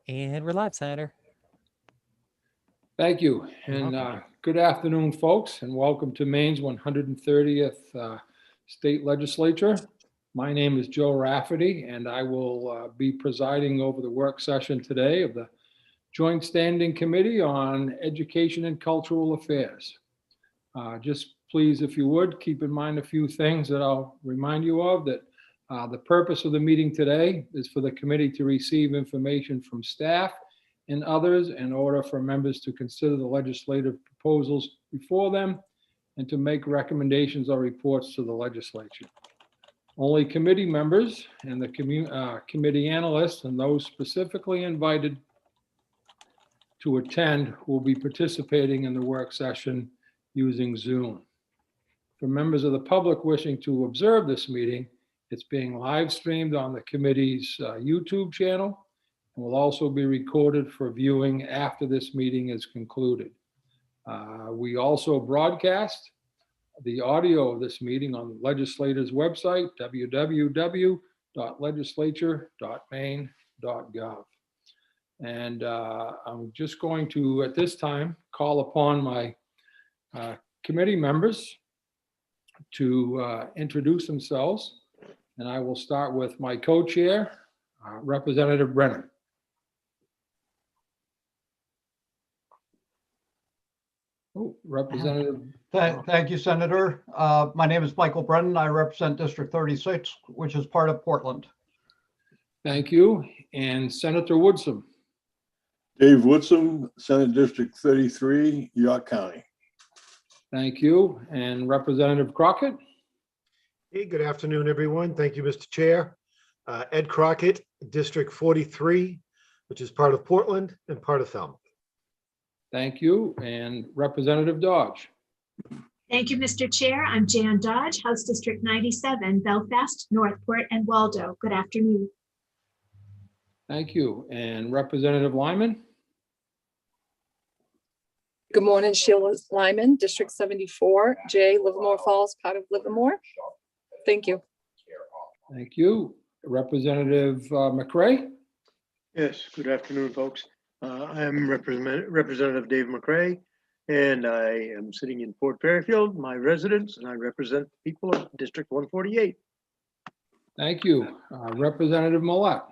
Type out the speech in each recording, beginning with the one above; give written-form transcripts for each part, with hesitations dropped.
And we're live, Senator. Thank you, You're and welcome. good afternoon, folks, and welcome to Maine's 130th State Legislature. My name is Joe Rafferty, and I will be presiding over the work session today of the Joint Standing Committee on Education and Cultural Affairs. Just please, if you would, keep in mind a few things that I'll remind you of, that the purpose of the meeting today is for the committee to receive information from staff and others in order for members to consider the legislative proposals before them and to make recommendations or reports to the legislature. Only committee members and the committee analysts and those specifically invited to attend will be participating in the work session using Zoom. For members of the public wishing to observe this meeting, it's being live streamed on the committee's YouTube channel and will also be recorded for viewing after this meeting is concluded. We also broadcast the audio of this meeting on the legislature's website, www.legislature.maine.gov. And I'm just going to, at this time, call upon my committee members to introduce themselves. And I will start with my co-chair, Representative Brennan. Oh, Representative. Thank you, Senator. My name is Michael Brennan. I represent District 36, which is part of Portland. Thank you. And Senator Woodson. Dave Woodson, Senate District 33, York County. Thank you. And Representative Crockett. Hey, good afternoon, everyone. Thank you, Mr. Chair. Ed Crockett, District 43, which is part of Portland and part of Falmouth. Thank you. And Representative Dodge. Thank you, Mr. Chair. I'm Jan Dodge, House District 97, Belfast, Northport, and Waldo. Good afternoon. Thank you. And Representative Lyman. Good morning, Sheila Lyman, District 74, J, Livermore Falls, part of Livermore. Thank you. Thank you. Representative McRae. Yes, good afternoon, folks. I am Representative Dave McRae, and I am sitting in Port Fairfield, my residence, and I represent the people of District 148. Thank you. Representative Millette.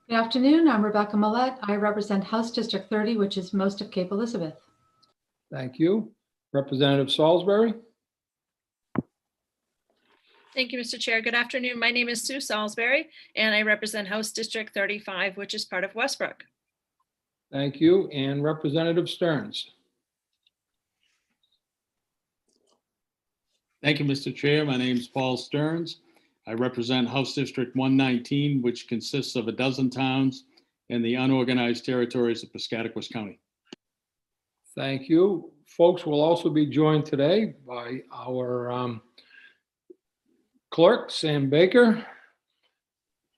Good afternoon. I'm Rebecca Millette. I represent House District 30, which is most of Cape Elizabeth. Thank you. Representative Salisbury. Thank you, Mr. Chair. Good afternoon. My name is Sue Salisbury, and I represent House District 35, which is part of Westbrook. Thank you. And Representative Stearns. Thank you, Mr. Chair. My name is Paul Stearns. I represent House District 119, which consists of a dozen towns in the unorganized territories of Piscataquis County. Thank you. Folks, will also be joined today by our clerk, Sam Baker.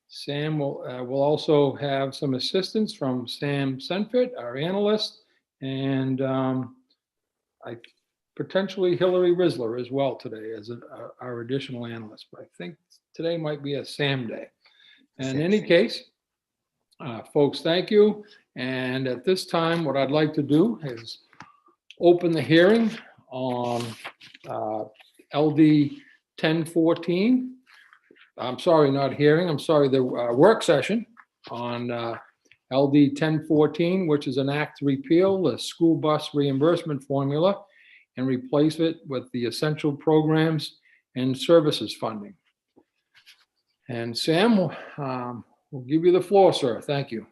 Sam will also have some assistance from Sam Senfit, our analyst, and potentially Hillary Risler as well today as our additional analyst. But I think today might be a Sam day. And in any case, folks, thank you. And at this time, what I'd like to do is open the hearing on LD 1014. I'm sorry, not hearing. I'm sorry, the work session on LD 1014, which is an act to repeal the school bus reimbursement formula and replace it with the essential programs and services funding. And Sam, we'll give you the floor, sir. Thank you.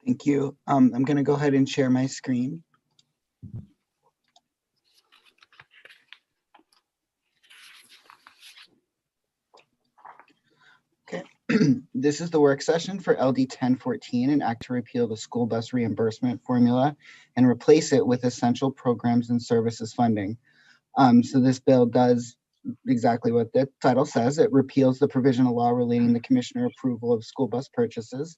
Thank you. I'm going to go ahead and share my screen. Okay. This is the work session for LD 1014, an act to repeal the school bus reimbursement formula and replace it with essential programs and services funding. So this bill does exactly what the title says. It repeals the provisional law relating the commissioner approval of school bus purchases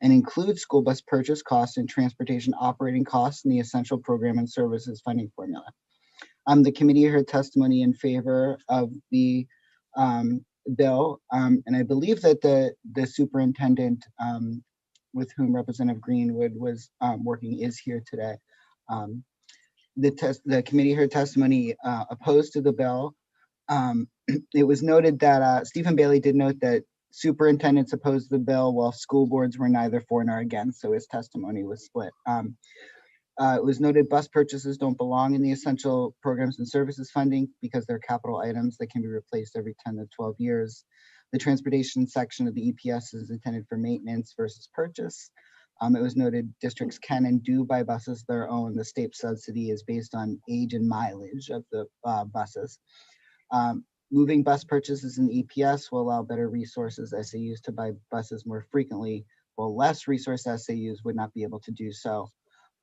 and includes school bus purchase costs and transportation operating costs in the essential program and services funding formula. The committee heard testimony in favor of the bill, and I believe that the superintendent with whom Representative Greenwood was working is here today. The committee heard testimony opposed to the bill. It was noted that Stephen Bailey did note that superintendents opposed the bill while school boards were neither for nor against, so his testimony was split. It was noted bus purchases don't belong in the essential programs and services funding because they're capital items that can be replaced every 10 to 12 years. The transportation section of the EPS is intended for maintenance versus purchase. It was noted districts can and do buy buses their own. The state subsidy is based on age and mileage of the buses. Moving bus purchases in the EPS will allow better resources SAUs to buy buses more frequently, while less resource SAUs would not be able to do so.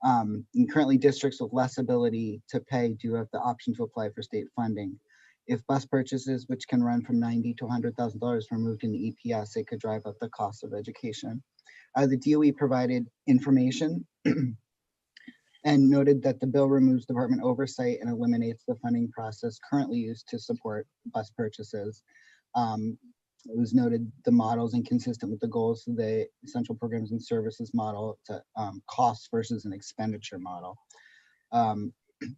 And currently, districts with less ability to pay do have the option to apply for state funding. If bus purchases, which can run from $90,000 to $100,000, were moved in the EPS, it could drive up the cost of education. The DOE provided information and noted that the bill removes department oversight and eliminates the funding process currently used to support bus purchases. It was noted the model is inconsistent with the goals of the essential programs and services model to cost versus an expenditure model.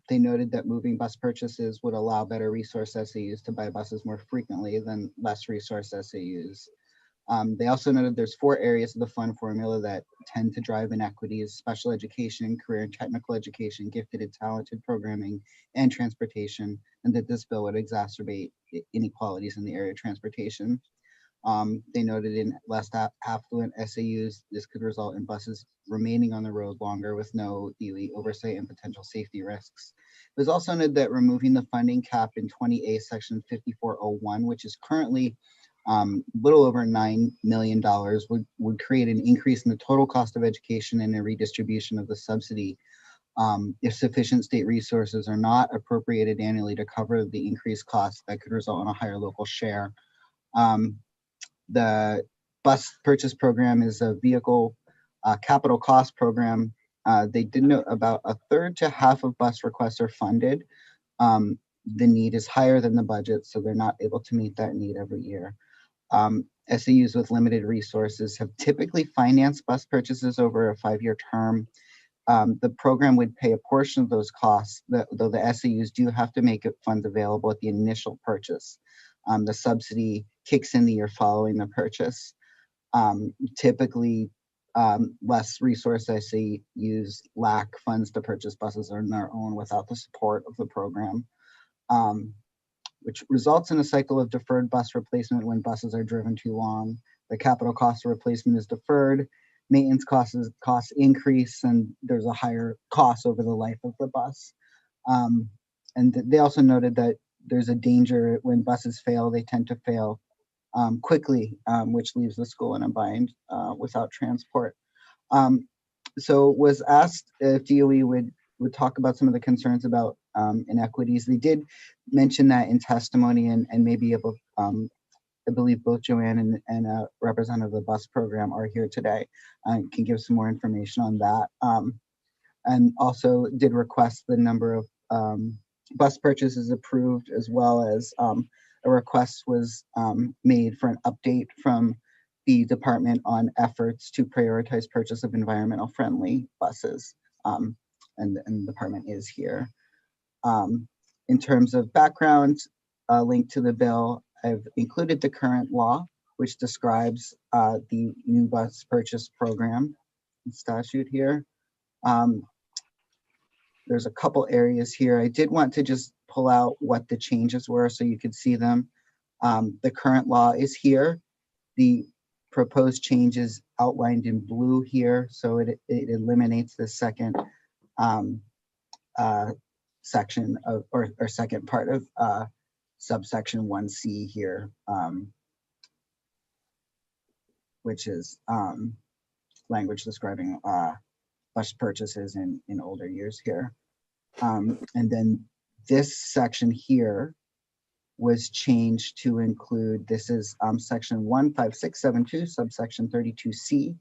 They noted that moving bus purchases would allow better resource SAUs to buy buses more frequently than less resource SAUs. They also noted there's 4 areas of the fund formula that tend to drive inequities: special education, career and technical education, gifted and talented programming, and transportation, and that this bill would exacerbate inequalities in the area of transportation. They noted in less affluent SAUs, this could result in buses remaining on the road longer with no DOE oversight and potential safety risks. It was also noted that removing the funding cap in 20A section 5401, which is currently little over $9 million, would create an increase in the total cost of education and a redistribution of the subsidy if sufficient state resources are not appropriated annually to cover the increased costs that could result in a higher local share. The bus purchase program is a vehicle capital cost program. They did note about 1/3 to half of bus requests are funded. The need is higher than the budget, so they're not able to meet that need every year. SAUs with limited resources have typically financed bus purchases over a 5-year term. The program would pay a portion of those costs, though the SAUs do have to make funds available at the initial purchase. The subsidy kicks in the year following the purchase. Typically, less resource SAUs lack funds to purchase buses on their own without the support of the program, which results in a cycle of deferred bus replacement when buses are driven too long. The capital cost of replacement is deferred, maintenance costs increase, and there's a higher cost over the life of the bus. And they also noted that there's a danger when buses fail, they tend to fail quickly, which leaves the school in a bind without transport. So was asked if DOE would talk about some of the concerns about inequities. They did mention that in testimony and may be able, I believe both Joanne and a representative of the bus program are here today and can give some more information on that. And also did request the number of bus purchases approved, as well as a request was made for an update from the department on efforts to prioritize purchase of environmental friendly buses. And the department is here. In terms of background, link to the bill, I've included the current law, which describes the new bus purchase program statute here. There's a couple areas here. I did want to just pull out what the changes were so you could see them. The current law is here. The proposed changes outlined in blue here. So it eliminates the second section of, or second part of subsection 1C here, which is language describing bus purchases in older years here. And then this section here was changed to include, this is section 15672, subsection 32C.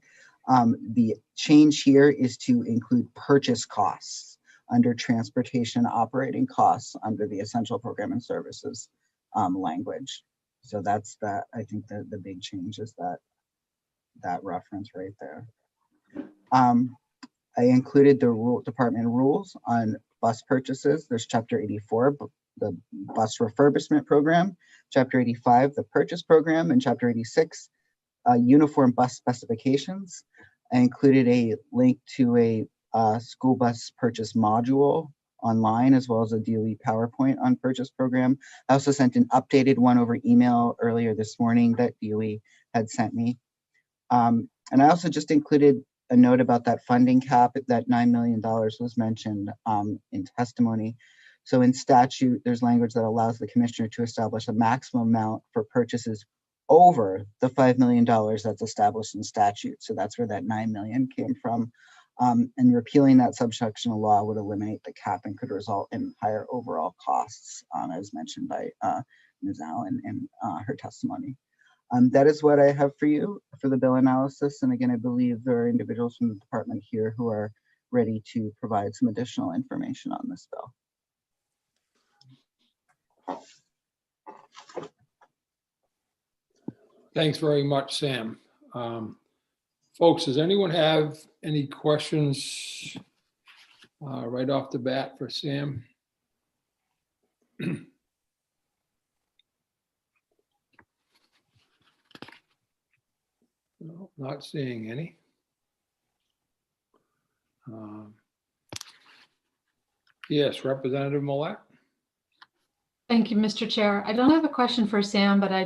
The change here is to include purchase costs under transportation operating costs under the essential program and services language. So that's that. I think the big change is that reference right there. I included the department rules on bus purchases. There's Chapter 84, the bus refurbishment program, Chapter 85, the purchase program, and Chapter 86, uniform bus specifications. I included a link to a school bus purchase module online, as well as a DOE PowerPoint on purchase program. I also sent an updated one over email earlier this morning that DOE had sent me. And I also just included a note about that funding cap. That $9 million was mentioned in testimony. So in statute, there's language that allows the commissioner to establish a maximum amount for purchases over the $5 million that's established in statute. So that's where that 9 million came from. And repealing that subsection of law would eliminate the cap and could result in higher overall costs, as mentioned by Ms. Allen in her testimony. That is what I have for you for the bill analysis. And again, I believe there are individuals from the department here who are ready to provide some additional information on this bill. Thanks very much, Sam. Folks, does anyone have any questions right off the bat for Sam? No, not seeing any. Yes, Representative Millett. Thank you, Mr. Chair. I don't have a question for Sam, but I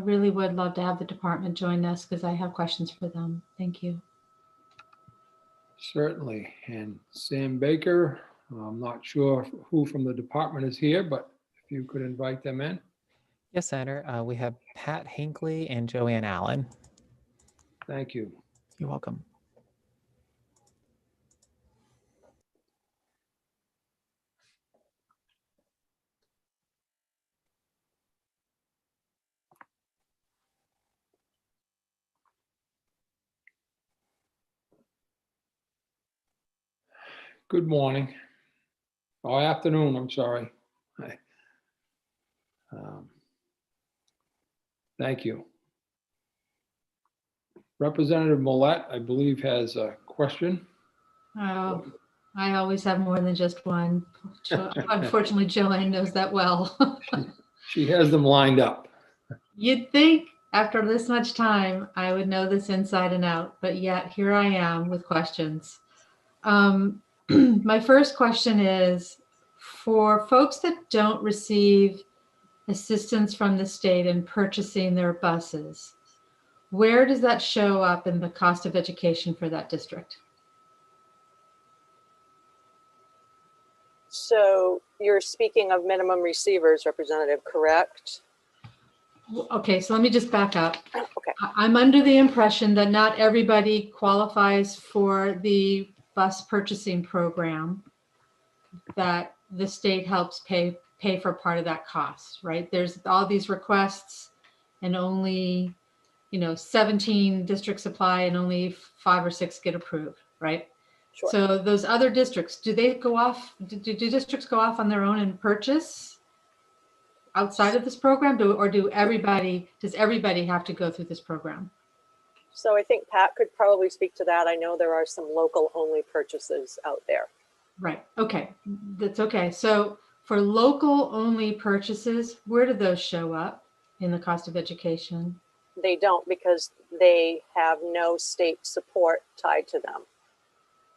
really would love to have the department join us because I have questions for them. Thank you. Certainly. And Sam Baker, I'm not sure who from the department is here, but if you could invite them in. Yes, Senator. We have Pat Hinckley and Joanne Allen. Thank you. You're welcome. Good morning. Oh, afternoon, I'm sorry. Hi. Thank you. Representative Millett, I believe, has a question. Oh, I always have more than just one. Unfortunately, Joanne knows that well. She has them lined up. You'd think after this much time, I would know this inside and out, but yet here I am with questions. My first question is, for folks that don't receive assistance from the state in purchasing their buses, where does that show up in the cost of education for that district? So you're speaking of minimum receivers, Representative, correct? Okay, so let me just back up. Okay. I'm under the impression that not everybody qualifies for the bus purchasing program, that the state helps pay for part of that cost, right? There's all these requests and only 17 districts apply and only 5 or 6 get approved, right? Sure. So those other districts, do they go off, do districts go off on their own and purchase outside of this program, does everybody have to go through this program? So I think Pat could probably speak to that. I know there are some local only purchases out there. Right, okay, that's okay. So for local only purchases, where do those show up in the cost of education? They don't, because they have no state support tied to them.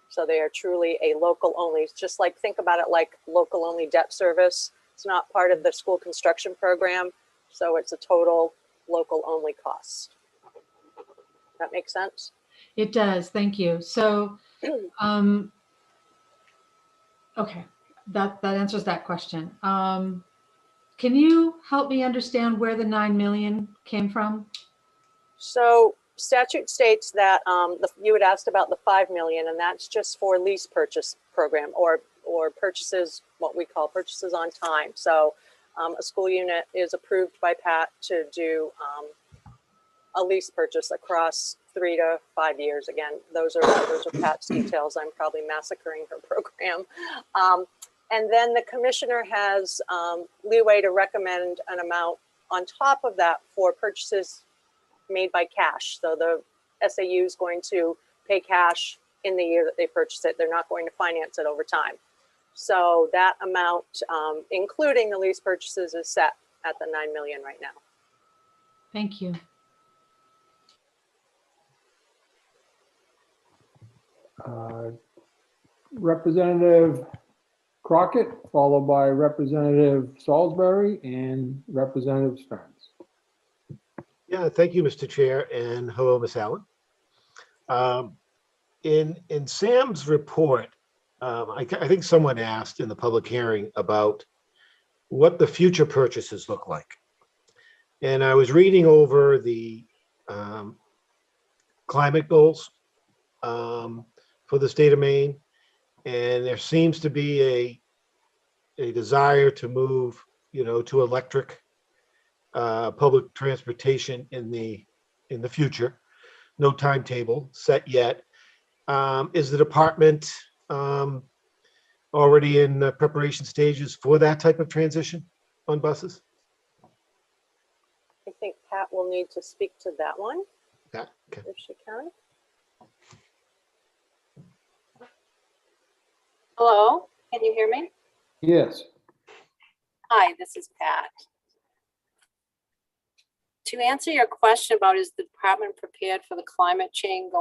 So they are truly a local only. It's just like, think about it like local only debt service. It's not part of the school construction program. So it's a total local only cost. That makes sense? It does, thank you. So, okay, that answers that question. Can you help me understand where the 9 million came from? So statute states that you had asked about the 5 million, and that's just for lease purchase program or purchases, what we call purchases on time. So a school unit is approved by Pat to do a lease purchase across 3 to 5 years. Again, those are Pat's details. I'm probably massacring her program. And then the commissioner has leeway to recommend an amount on top of that for purchases made by cash. So the SAU is going to pay cash in the year that they purchase it. They're not going to finance it over time. So that amount, including the lease purchases, is set at the 9 million right now. Thank you. Representative Crockett, followed by Representative Salisbury and Representative Stearns. Yeah, thank you, Mr. Chair, and hello, Ms. Allen. In Sam's report, I think someone asked in the public hearing about what the future purchases look like. And I was reading over the climate goals for the state of Maine, and there seems to be a desire to move, to electric public transportation in the future. No timetable set yet. Is the department already in the preparation stages for that type of transition on buses? I think Pat will need to speak to that one, Yeah. Okay. if she can. Hello, can you hear me? Yes. Hi, this is Pat. To answer your question about is the department prepared for the climate change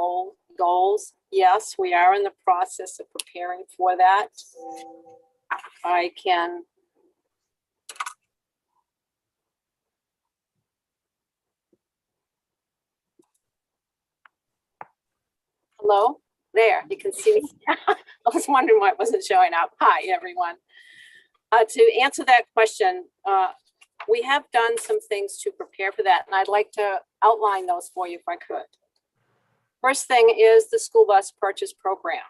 goals? Yes, we are in the process of preparing for that. I can hello there, you can see me. I was wondering why it wasn't showing up. Hi, everyone. To answer that question, we have done some things to prepare for that, and I'd like to outline those for you if I could. First thing is the school bus purchase program.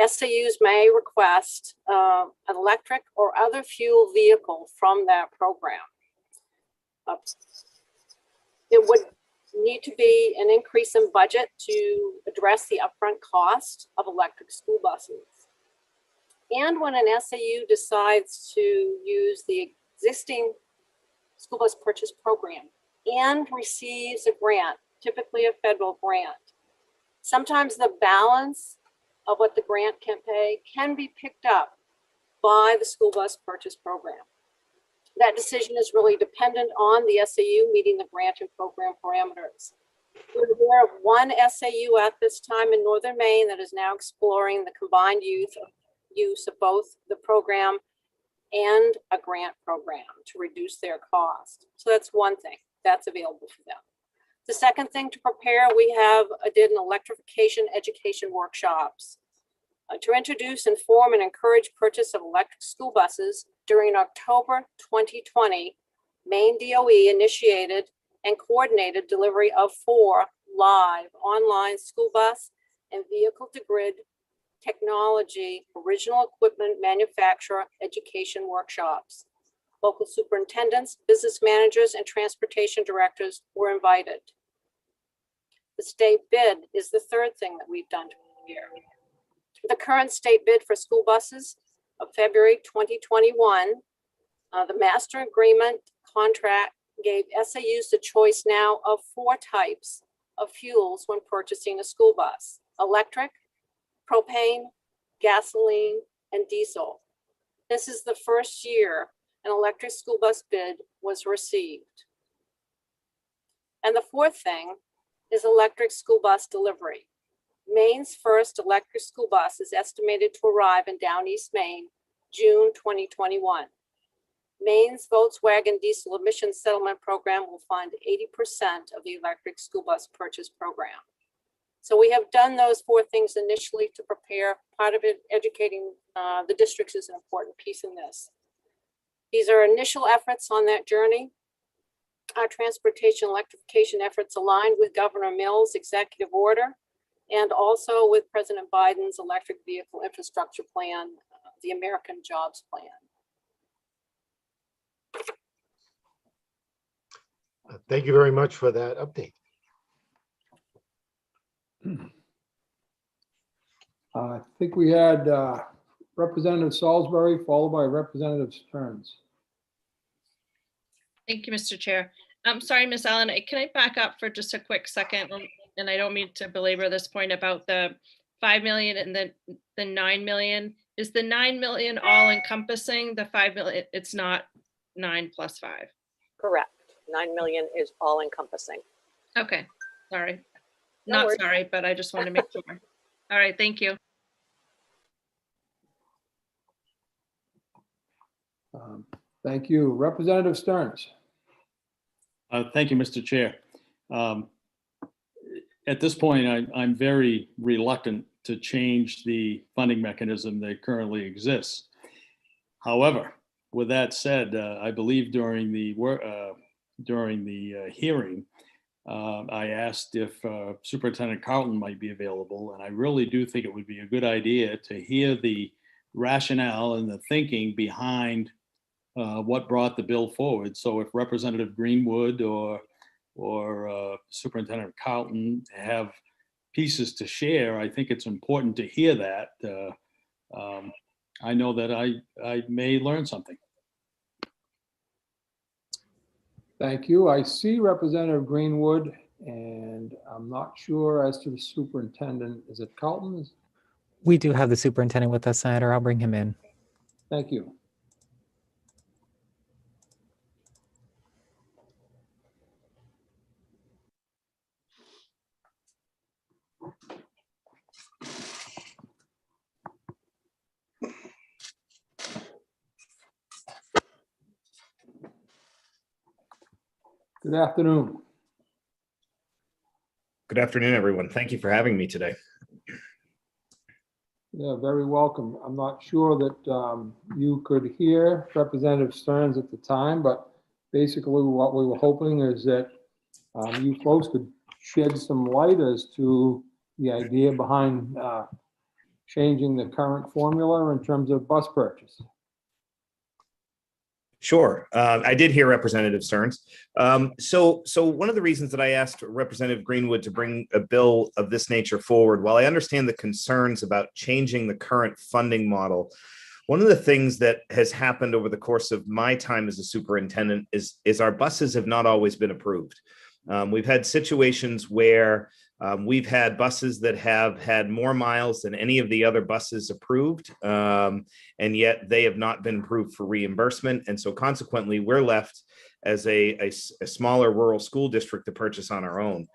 SAUs may request an electric or other fuel vehicle from that program. It would need to be an increase in budget to address the upfront cost of electric school buses. And when an SAU decides to use the existing school bus purchase program and receives a grant, typically a federal grant, sometimes the balance of what the grant can pay can be picked up by the school bus purchase program. That decision is really dependent on the SAU meeting the grant and program parameters. We're aware of one SAU at this time in Northern Maine that is now exploring the combined use of both the program and a grant program to reduce their cost. So that's one thing that's available for them. The second thing to prepare, we did an electrification education workshops to introduce, inform, and encourage purchase of electric school buses. During October 2020, Maine DOE initiated and coordinated delivery of 4 live online school bus and vehicle-to-grid technology original equipment manufacturer education workshops. Local superintendents, business managers, and transportation directors were invited. The state bid is the third thing that we've done here. The current state bid for school buses of February 2021, the master agreement contract gave SAUs the choice now of 4 types of fuels when purchasing a school bus: electric, propane, gasoline, and diesel. This is the first year an electric school bus bid was received. And the fourth thing is electric school bus delivery. Maine's first electric school bus is estimated to arrive in Down East Maine, June 2021. Maine's Volkswagen diesel emissions settlement program will fund 80% of the electric school bus purchase program. So we have done those 4 things initially to prepare. Part of it, educating the districts, is an important piece in this. These are initial efforts on that journey. Our transportation electrification efforts aligned with Governor Mills' executive order and also with President Biden's electric vehicle infrastructure plan, the American Jobs Plan. Thank you very much for that update. I think we had Representative Salisbury, followed by Representative Stearns. Thank you, Mr. Chair. I'm sorry, Ms. Allen, can I back up for just a quick second? And I don't mean to belabor this point about the 5 million and the 9 million. Is the 9 million all encompassing the 5 million? It's not 9 plus 5. Correct. 9 million is all encompassing. Okay, sorry. No Not worries. sorry, but I just want to make sure. All right, thank you. Thank you. Representative Stearns. Thank you, Mr. Chair. At this point, I'm very reluctant to change the funding mechanism that currently exists. However, with that said, I believe during the hearing, I asked if Superintendent Carlton might be available, and I really do think it would be a good idea to hear the rationale and the thinking behind what brought the bill forward. So if Representative Greenwood or Superintendent Carlton have pieces to share, I think it's important to hear that. I know that I may learn something. Thank you. I see Representative Greenwood, and I'm not sure as to the superintendent. Is it Carlton? We do have the superintendent with us, Senator. I'll bring him in. Thank you. Good afternoon. Good afternoon, everyone. Thank you for having me today. Yeah, very welcome. I'm not sure that you could hear Representative Stearns at the time, but basically what we were hoping is that you folks could shed some light as to the idea behind changing the current formula in terms of bus purchase. Sure. I did hear Representative Stearns. So one of the reasons that I asked Representative Greenwood to bring a bill of this nature forward, while I understand the concerns about changing the current funding model, one of the things that has happened over the course of my time as a superintendent is our buses have not always been approved. We've had situations where we've had buses that have had more miles than any of the other buses approved, and yet they have not been approved for reimbursement. And so consequently, we're left as a smaller rural school district to purchase on our own.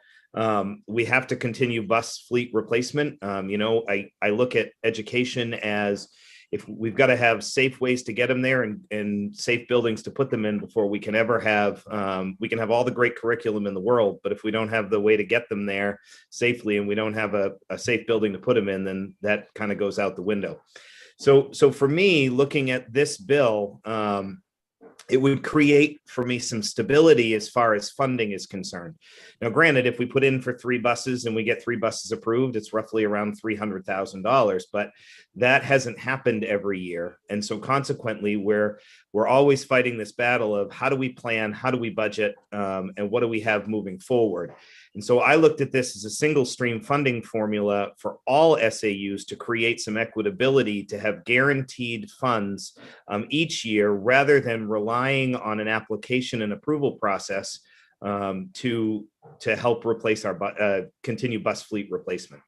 We have to continue bus fleet replacement. I look at education as if we've got to have safe ways to get them there and safe buildings to put them in before we can ever have, we can have all the great curriculum in the world, but if we don't have the way to get them there safely and we don't have a safe building to put them in, then that kind of goes out the window. So for me, looking at this bill, it would create for me some stability as far as funding is concerned. Now, granted, if we put in for 3 buses and we get 3 buses approved, it's roughly around $300,000, but that hasn't happened every year. And so consequently, we're always fighting this battle of how do we plan, how do we budget, and what do we have moving forward? And so I looked at this as a single stream funding formula for all SAUs to create some equitability, to have guaranteed funds each year rather than relying on an application and approval process to help replace our continue bus fleet replacement.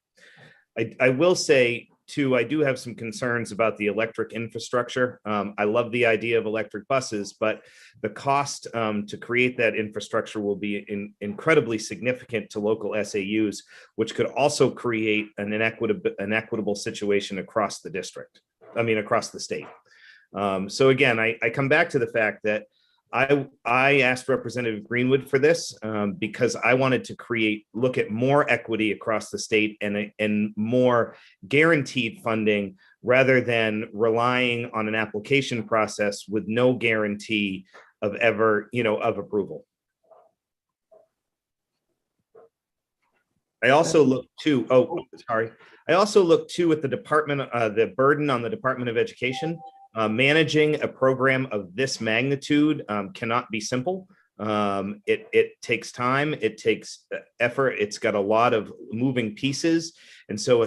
I will say too, I do have some concerns about the electric infrastructure. I love the idea of electric buses, but the cost to create that infrastructure will be incredibly significant to local SAUs, which could also create an equitable situation across the district. Across the state. So again, I come back to the fact that I asked Representative Greenwood for this because I wanted to look at more equity across the state and more guaranteed funding rather than relying on an application process with no guarantee of of approval. I also look too, I also look too at the the burden on the Department of Education. Managing a program of this magnitude cannot be simple. It takes time, it takes effort, it's got a lot of moving pieces. And so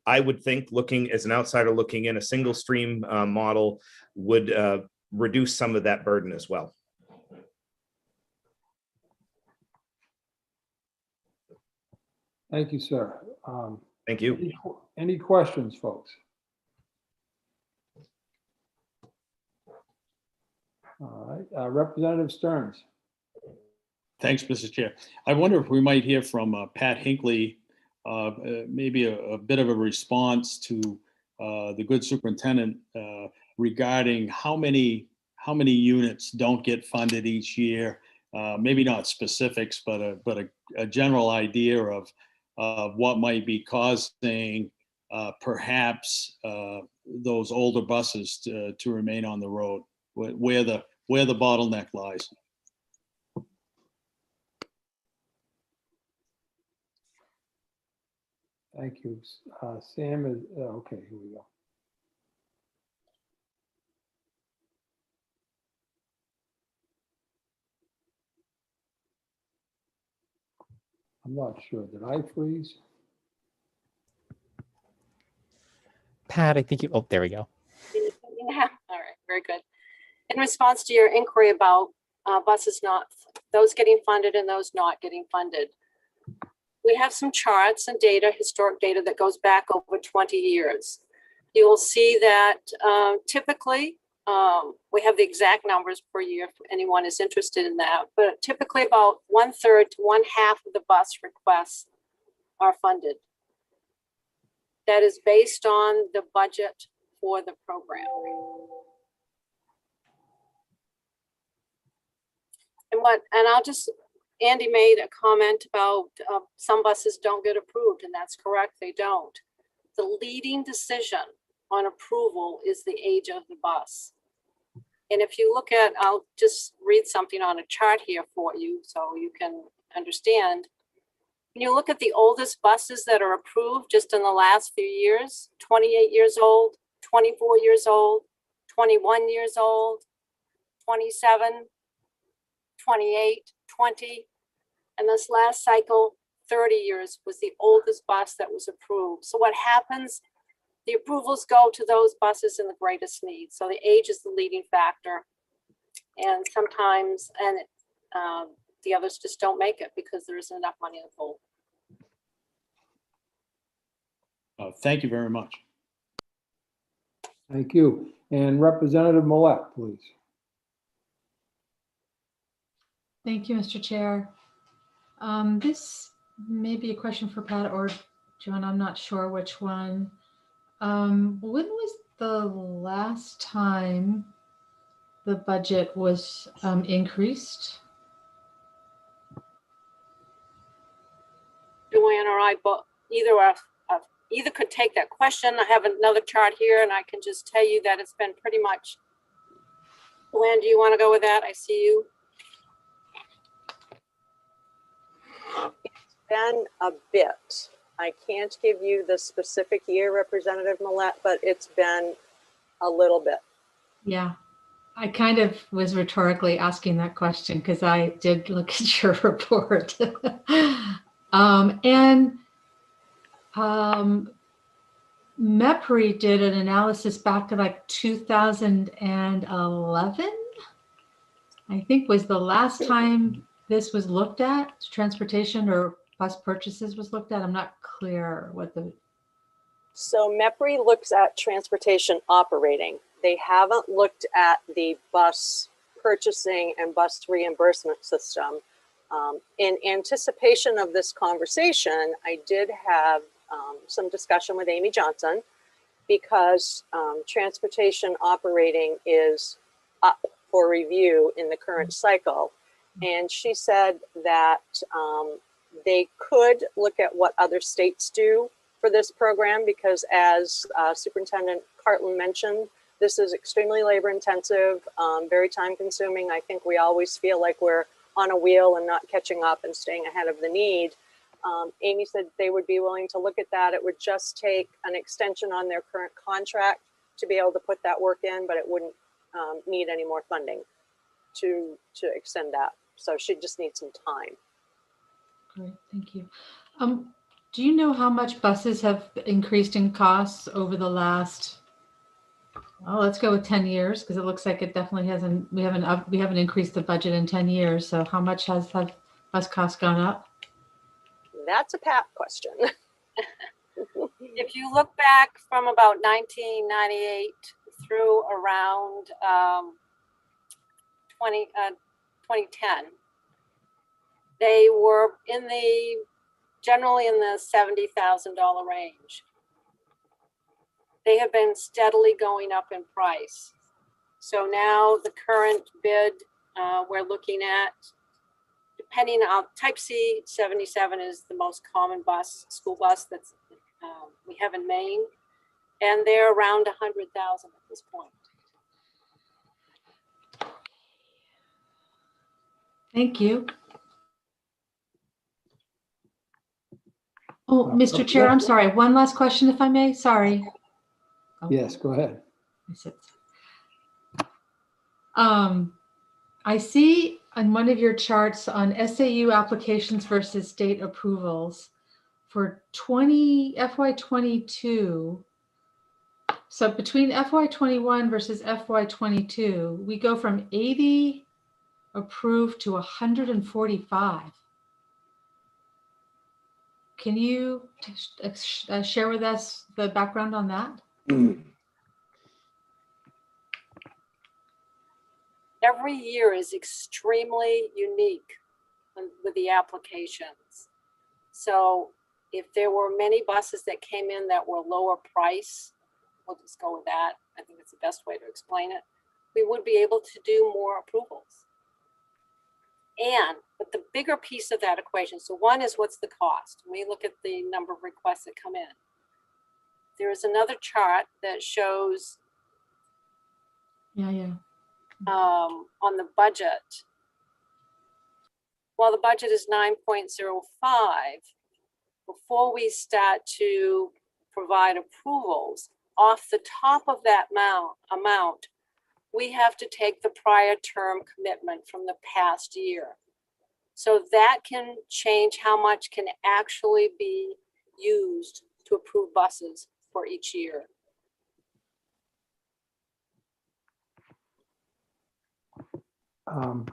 I would think, looking as an outsider looking in, a single stream model would reduce some of that burden as well. Thank you, sir. Thank you. Any questions, folks? All right, Representative Stearns. Thanks, Mr. Chair. I wonder if we might hear from Pat Hinckley, maybe a bit of a response to the good superintendent regarding how many units don't get funded each year. Maybe not specifics, but a general idea of what might be causing perhaps those older buses to remain on the road, where the bottleneck lies. Thank you. Sam is, okay, here we go. I'm not sure. Did I freeze? Pat, I think you, oh, there we go. Yeah, all right, very good. In response to your inquiry about buses not, those getting funded and those not getting funded, we have some charts and data, historic data that goes back over 20 years. You will see that typically, we have the exact numbers per year if anyone is interested in that, but typically about 1/3 to 1/2 of the bus requests are funded. That is based on the budget for the program. And I'll just, Andy made a comment about some buses don't get approved, and that's correct, they don't. The leading decision on approval is the age of the bus. And if you look at, I'll just read something on a chart here for you so you can understand. When you look at the oldest buses that are approved just in the last few years, 28 years old, 24 years old, 21 years old, 27, 28, 20, and this last cycle, 30 years was the oldest bus that was approved. So what happens, the approvals go to those buses in the greatest need. So the age is the leading factor. And sometimes, the others just don't make it because there isn't enough money in the pool. Thank you very much. Thank you. And Representative Millet, please. Thank you, Mr. Chair. This may be a question for Pat or John, I'm not sure which one. When was the last time the budget was increased? Joanne or I, but either could take that question. I have another chart here and I can just tell you that it's been pretty much. Joanne, do you want to go with that? I see you. It's been a bit. I can't give you the specific year, Representative Millet, but it's been a little bit. Yeah, I kind of was rhetorically asking that question because I did look at your report. MEPRI did an analysis back to like 2011, I think was the last time this was looked at, transportation or bus purchases was looked at. I'm not clear what the... So MEPRI looks at transportation operating. They haven't looked at the bus purchasing and bus reimbursement system. In anticipation of this conversation, I did have some discussion with Amy Johnson because transportation operating is up for review in the current cycle. And she said that they could look at what other states do for this program because as Superintendent Cartlin mentioned, this is extremely labor intensive, very time consuming. I think we always feel like we're on a wheel and not catching up and staying ahead of the need. Amy said they would be willing to look at that. It would just take an extension on their current contract to be able to put that work in, but it wouldn't need any more funding to extend that. So she just needs some time. Great, thank you. Do you know how much buses have increased in costs over the last, well, let's go with 10 years, because it looks like it definitely hasn't, we haven't increased the budget in 10 years. So how much have bus costs gone up? That's a Pat question. If you look back from about 1998 through around 2010, they were generally in the $70,000 range. They have been steadily going up in price. So now the current bid we're looking at, depending on type C, 77 is the most common school bus that's we have in Maine, and they're around 100,000 at this point. Thank you. Oh, Mr. Chair, I'm sorry. One last question, if I may. Sorry. Yes, go ahead. I see on one of your charts on SAU applications versus state approvals for FY22. So between FY21 versus FY22, we go from 80 approved to 145. Can you share with us the background on that? Every year is extremely unique with the applications. So if there were many buses that came in that were lower price, we'll just go with that. I think it's the best way to explain it. We would be able to do more approvals. But the bigger piece of that equation, so one is what's the cost? When we look at the number of requests that come in. There is another chart that shows on the budget. While the budget is 9.05, before we start to provide approvals, off the top of that amount, we have to take the prior term commitment from the past year. So that can change how much can actually be used to approve buses for each year.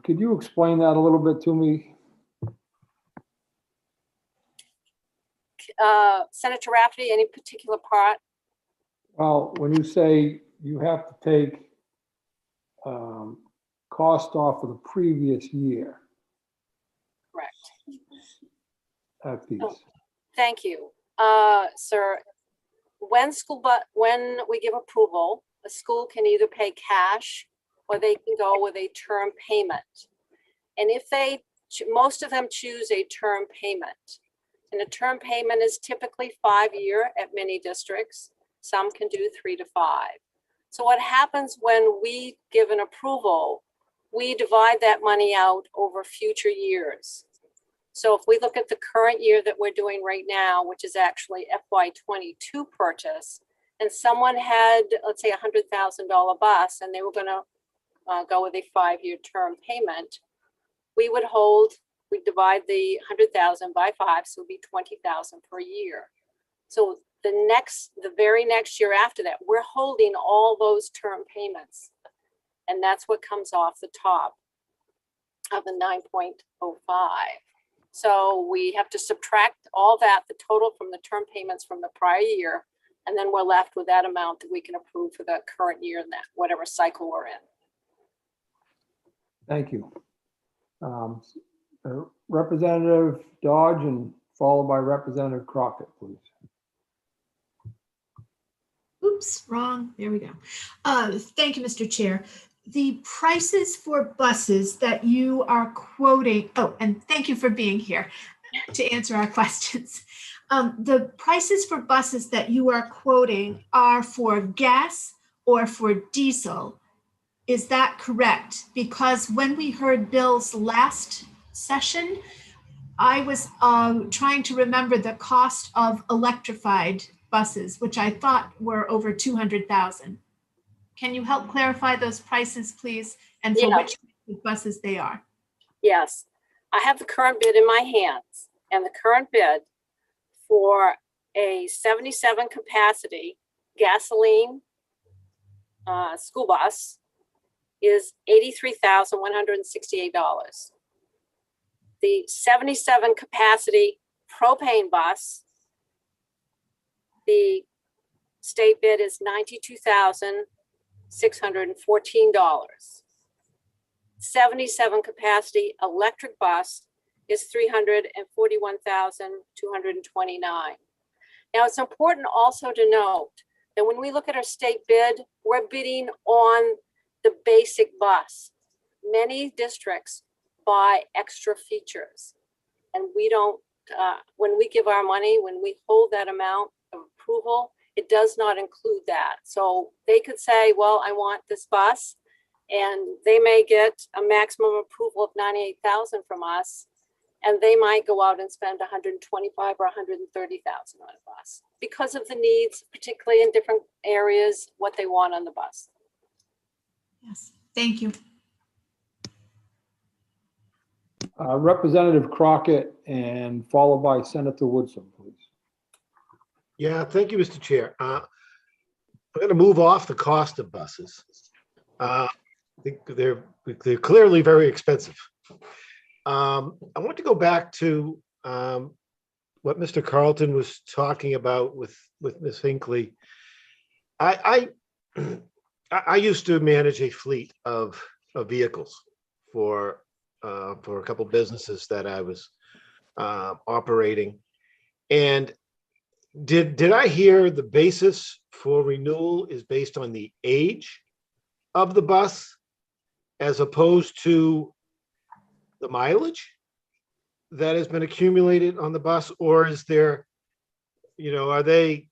Could you explain that a little bit to me? Senator Rafferty, any particular part? Well, when you say you have to take cost off of the previous year. Correct. That piece. Oh, thank you, sir. When we give approval, a school can either pay cash or they can go with a term payment. And if most of them choose a term payment, and a term payment is typically 5-year at many districts. Some can do 3 to 5. So what happens when we give an approval, we divide that money out over future years. So if we look at the current year that we're doing right now, which is actually FY22 purchase, and someone had, let's say, $100,000 bus, and they were going to go with a 5-year term payment, we divide the 100,000 by 5, so it would be 20,000 per year. So the very next year after that, we're holding all those term payments, and that's what comes off the top of the 9.05. So we have to subtract all that, the total from the term payments from the prior year, and then we're left with that amount that we can approve for the current year and that whatever cycle we're in. Thank you. Representative Dodge and followed by Representative Crockett, please. Oops, wrong. There we go. Thank you, Mr. Chair. The prices for buses that you are quoting, and thank you for being here to answer our questions. The prices for buses that you are quoting are for gas or for diesel. Is that correct? Because when we heard Bill's last session, I was trying to remember the cost of electrified buses, which I thought were over 200,000. Can you help clarify those prices, please, and for which buses they are? Yes, I have the current bid in my hands, and the current bid for a 77 capacity gasoline school bus is $83,168. The 77 capacity propane bus the state bid is $92,614. 77 capacity electric bus is $341,229. Now, it's important also to note that when we look at our state bid, we're bidding on the basic bus. Many districts buy extra features, and we don't, when we give our money, when we hold that amount of approval, it does not include that. So they could say, well, I want this bus, and they may get a maximum approval of 98,000 from us, and they might go out and spend 125 or 130,000 on a bus because of the needs, particularly in different areas, what they want on the bus. Yes, thank you. Representative Crockett and followed by Senator Woodson, please. Yeah, thank you, Mr. Chair. I'm going to move off the cost of buses. I think they're clearly very expensive. I want to go back to what Mr. Carlton was talking about with Ms. Hinckley. I used to manage a fleet of vehicles for a couple businesses that I was operating, and did I hear the basis for renewal is based on the age of the bus as opposed to the mileage that has been accumulated on the bus, or is there, are they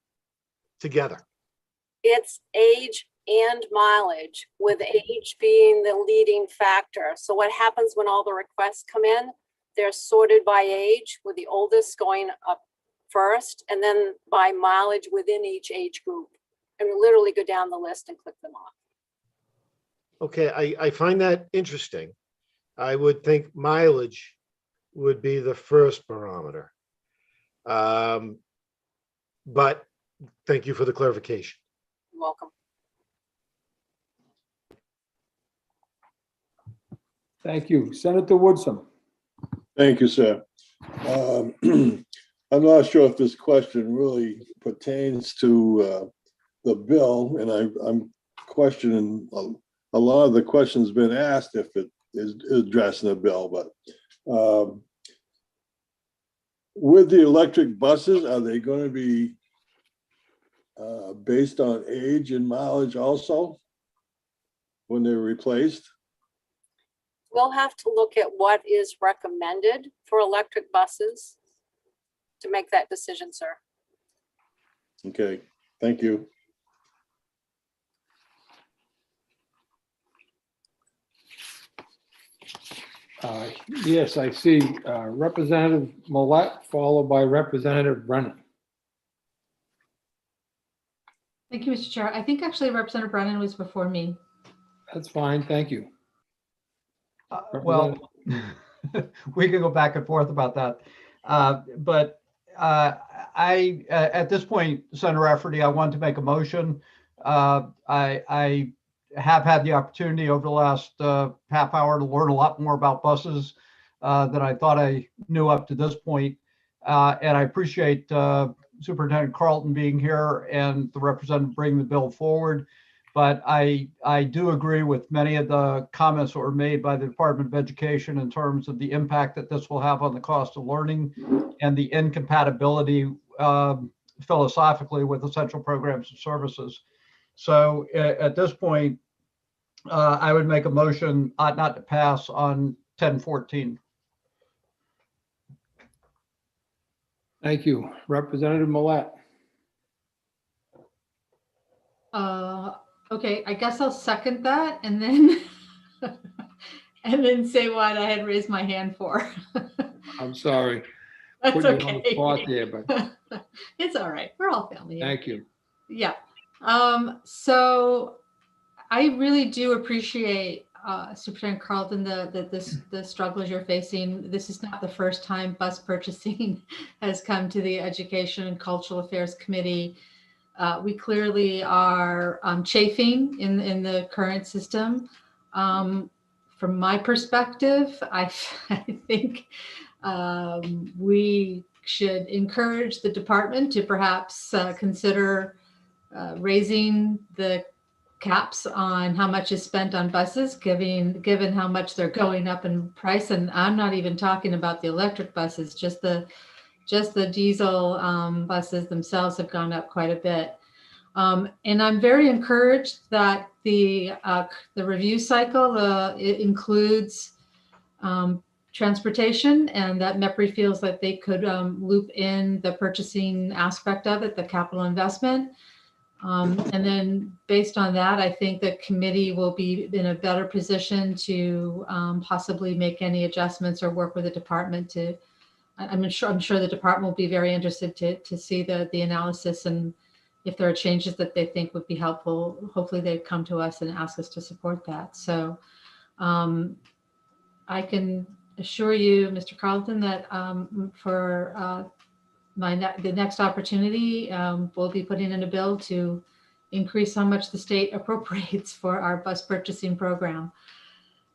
together? It's age and mileage, with age being the leading factor. So what happens when all the requests come in, they're sorted by age, with the oldest going up first, and then by mileage within each age group. And we literally go down the list and click them off. Okay, I find that interesting. I would think mileage would be the first barometer. But thank you for the clarification. You're welcome. Thank you. Senator Woodson. Thank you, sir. I'm not sure if this question really pertains to the bill, and I'm questioning a lot of the questions been asked if it is addressing the bill, but with the electric buses, are they going to be based on age and mileage also when they're replaced? We'll have to look at what is recommended for electric buses to make that decision, sir. Okay, thank you. Yes, I see Representative Millette followed by Representative Brennan. Thank you, Mr. Chair. I think actually Representative Brennan was before me. That's fine, thank you. Well, we can go back and forth about that. But at this point, Senator Rafferty, I want to make a motion. I have had the opportunity over the last half hour to learn a lot more about buses than I thought I knew up to this point. And I appreciate Superintendent Carlton being here and the representative bringing the bill forward. But I do agree with many of the comments that were made by the Department of Education in terms of the impact that this will have on the cost of learning and the incompatibility philosophically with essential programs and services. So at this point, I would make a motion not to pass on 1014. Thank you. Representative Millette. Okay, I guess I'll second that and then and then say what I had raised my hand for. I'm sorry. That's Put you on the okay. spot there, but It's all right. We're all family here. thank you. Yeah. So I really do appreciate Superintendent Carlton, the struggles you're facing. This is not the first time bus purchasing has come to the Education and Cultural Affairs Committee. We clearly are chafing in the current system. From my perspective, I think we should encourage the department to perhaps consider raising the caps on how much is spent on buses, given how much they're going up in price. And I'm not even talking about the electric buses, just the diesel buses themselves have gone up quite a bit. And I'm very encouraged that the review cycle it includes transportation, and that MEPRI feels that they could loop in the purchasing aspect of it, the capital investment. And then based on that, I think the committee will be in a better position to possibly make any adjustments or work with the department to, I'm sure the department will be very interested to see the analysis, and if there are changes that they think would be helpful, hopefully they come to us and ask us to support that. So I can assure you, Mr. Carlton, that for the next opportunity, we'll be putting in a bill to increase how much the state appropriates for our bus purchasing program.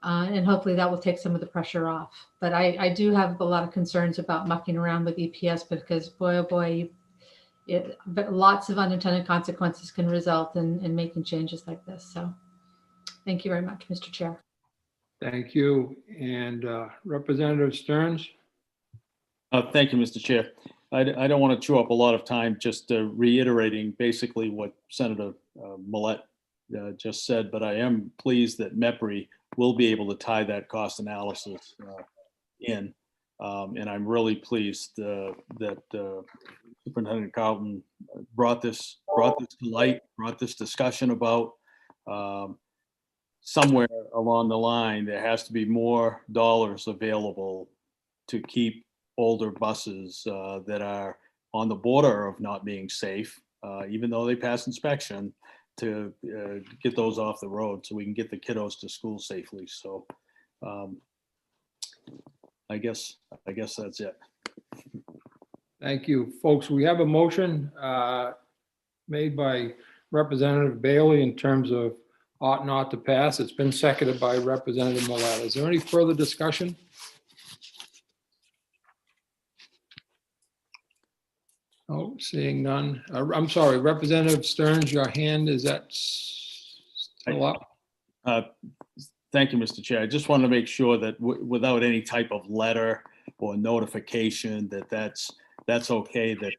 And hopefully that will take some of the pressure off. But I do have a lot of concerns about mucking around with EPS, because boy, oh boy, lots of unintended consequences can result in making changes like this. So thank you very much, Mr. Chair. Thank you. And Representative Stearns? Thank you, Mr. Chair. I don't want to chew up a lot of time, just reiterating basically what Senator Millett just said, but I am pleased that MEPRI will be able to tie that cost analysis in. And I'm really pleased that Superintendent Carlton brought this to light, brought this discussion about. Somewhere along the line, there has to be more dollars available to keep older buses that are on the border of not being safe, even though they pass inspection, to get those off the road so we can get the kiddos to school safely. So I guess that's it. Thank you, folks. We have a motion made by Representative Bailey in terms of ought not to pass. It's been seconded by Representative Millett. Is there any further discussion? Oh, seeing none. I'm sorry, Representative Stearns, your hand, is that still up? Thank you, Mr. Chair. I just wanted to make sure that without any type of letter or notification that's okay, that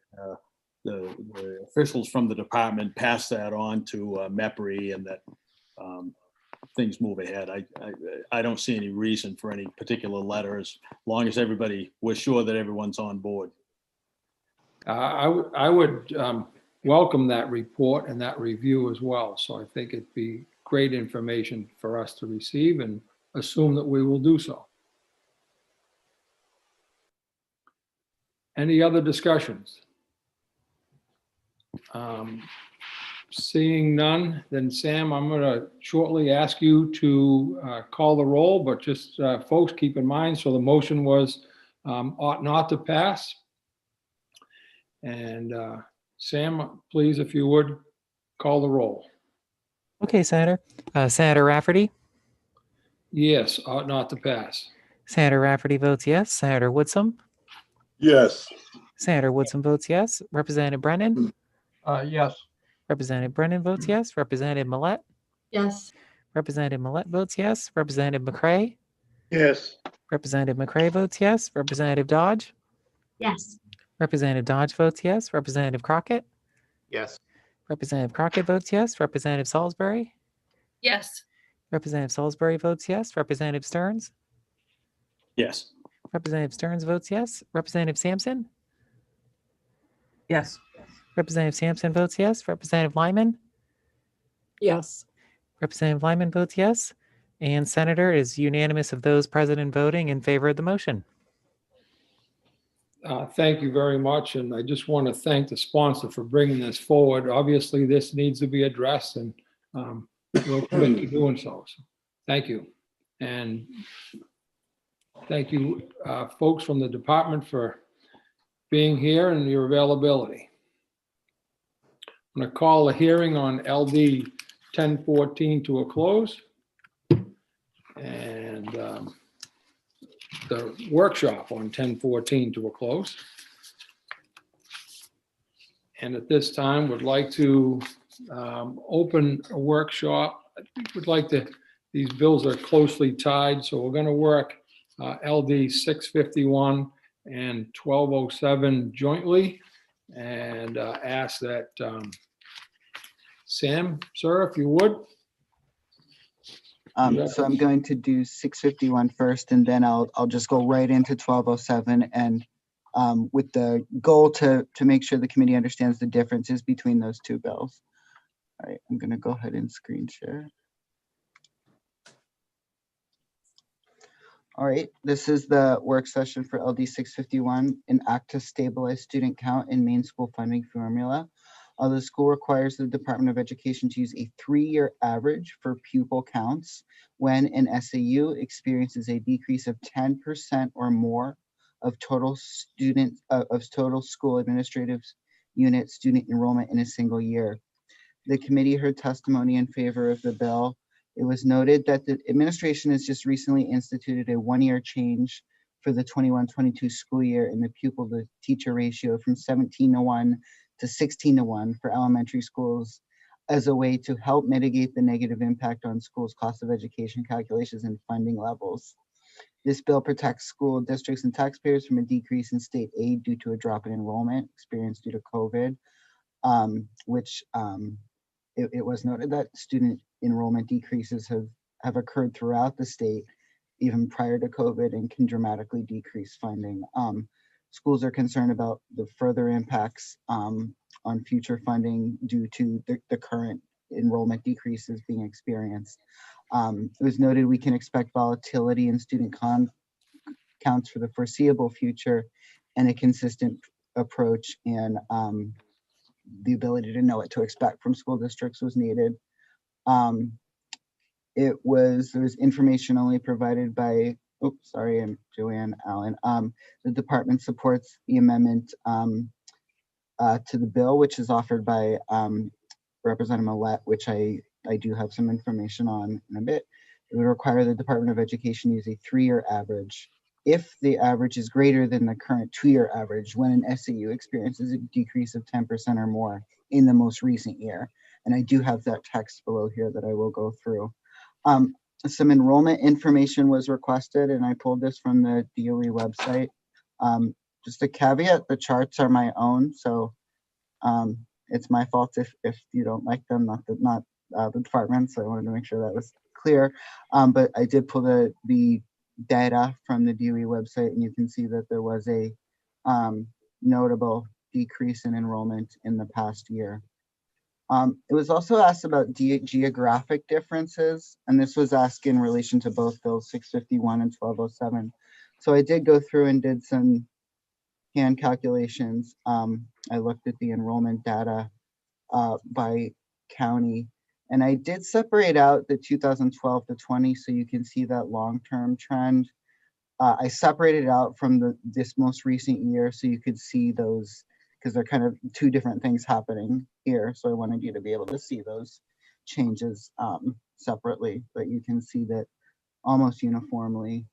the officials from the department pass that on to MEPRI, and that things move ahead. I don't see any reason for any particular letters, as long as we're sure that everyone's on board. I would welcome that report and that review as well. So I think it'd be great information for us to receive, and assume that we will do so. Any other discussions? Seeing none, then Sam, I'm going to shortly ask you to call the roll, but just folks, keep in mind, so the motion was ought not to pass. And Sam, please, if you would, call the roll. Okay, Senator. Senator Rafferty? Yes, ought not to pass. Senator Rafferty votes yes. Senator Woodson? Yes. Senator Woodson votes yes. Representative Brennan? Yes. Representative Brennan votes yes. Representative Millett? Yes. Representative Millett votes yes. Representative McCray? Yes. Representative McCray votes yes. Representative Dodge? Yes. Representative Dodge votes yes. Representative Crockett? Yes. Representative Crockett votes yes. Representative Salisbury? Yes. Representative Salisbury votes yes. Representative Stearns? Yes. Representative Stearns votes yes. Representative Sampson? Yes. Representative Sampson votes yes. Representative Lyman? Yes. Representative Lyman votes yes. And Senator, is unanimous of those present and voting in favor of the motion. Thank you very much. And I just want to thank the sponsor for bringing this forward. Obviously, this needs to be addressed, and we'll commit to doing so. So thank you. And thank you, folks from the department, for being here and your availability. I'm going to call the hearing on LD 1014 to a close. And the workshop on 1014 to a close. And at this time, would like to open a workshop. I think we'd like to, these bills are closely tied, so we're going to work LD 651 and 1207 jointly, and ask that Sam, sir, if you would. So I'm going to do 651 first, and then I'll just go right into 1207, and with the goal to make sure the committee understands the differences between those two bills. All right, I'm going to go ahead and screen share. All right, this is the work session for LD 651, an act to stabilize student count in main school funding formula. The school requires the Department of Education to use a 3-year average for pupil counts when an SAU experiences a decrease of 10% or more of total school administrative unit student enrollment in a single year. The committee heard testimony in favor of the bill. It was noted that the administration has just recently instituted a 1-year change for the 21-22 school year in the pupil to teacher ratio from 17:1 to 16:1 for elementary schools as a way to help mitigate the negative impact on schools' cost of education calculations and funding levels. This bill protects school districts and taxpayers from a decrease in state aid due to a drop in enrollment experienced due to COVID, which it was noted that student enrollment decreases have occurred throughout the state even prior to COVID and can dramatically decrease funding. Schools are concerned about the further impacts on future funding due to the current enrollment decreases being experienced. It was noted we can expect volatility in student counts for the foreseeable future, and a consistent approach and the ability to know what to expect from school districts was needed. There was information only provided by, I'm Joanne Allen. The department supports the amendment to the bill, which is offered by Representative Millette, which I do have some information on in a bit. It would require the Department of Education use a 3-year average if the average is greater than the current 2-year average when an SAU experiences a decrease of 10% or more in the most recent year. And I do have that text below here that I will go through. Some enrollment information was requested, and I pulled this from the DOE website. Just a caveat, the charts are my own, so it's my fault if you don't like them, not the department, so I wanted to make sure that was clear. But I did pull the data from the DOE website, and you can see that there was a notable decrease in enrollment in the past year. It was also asked about geographic differences, and this was asked in relation to both Bill 651 and 1207. So I did go through and did some hand calculations. I looked at the enrollment data by county, and I did separate out the 2012 to 20 so you can see that long-term trend. I separated out from this most recent year so you could see those, because they're kind of two different things happening here. So I wanted you to be able to see those changes separately, but you can see that almost uniformly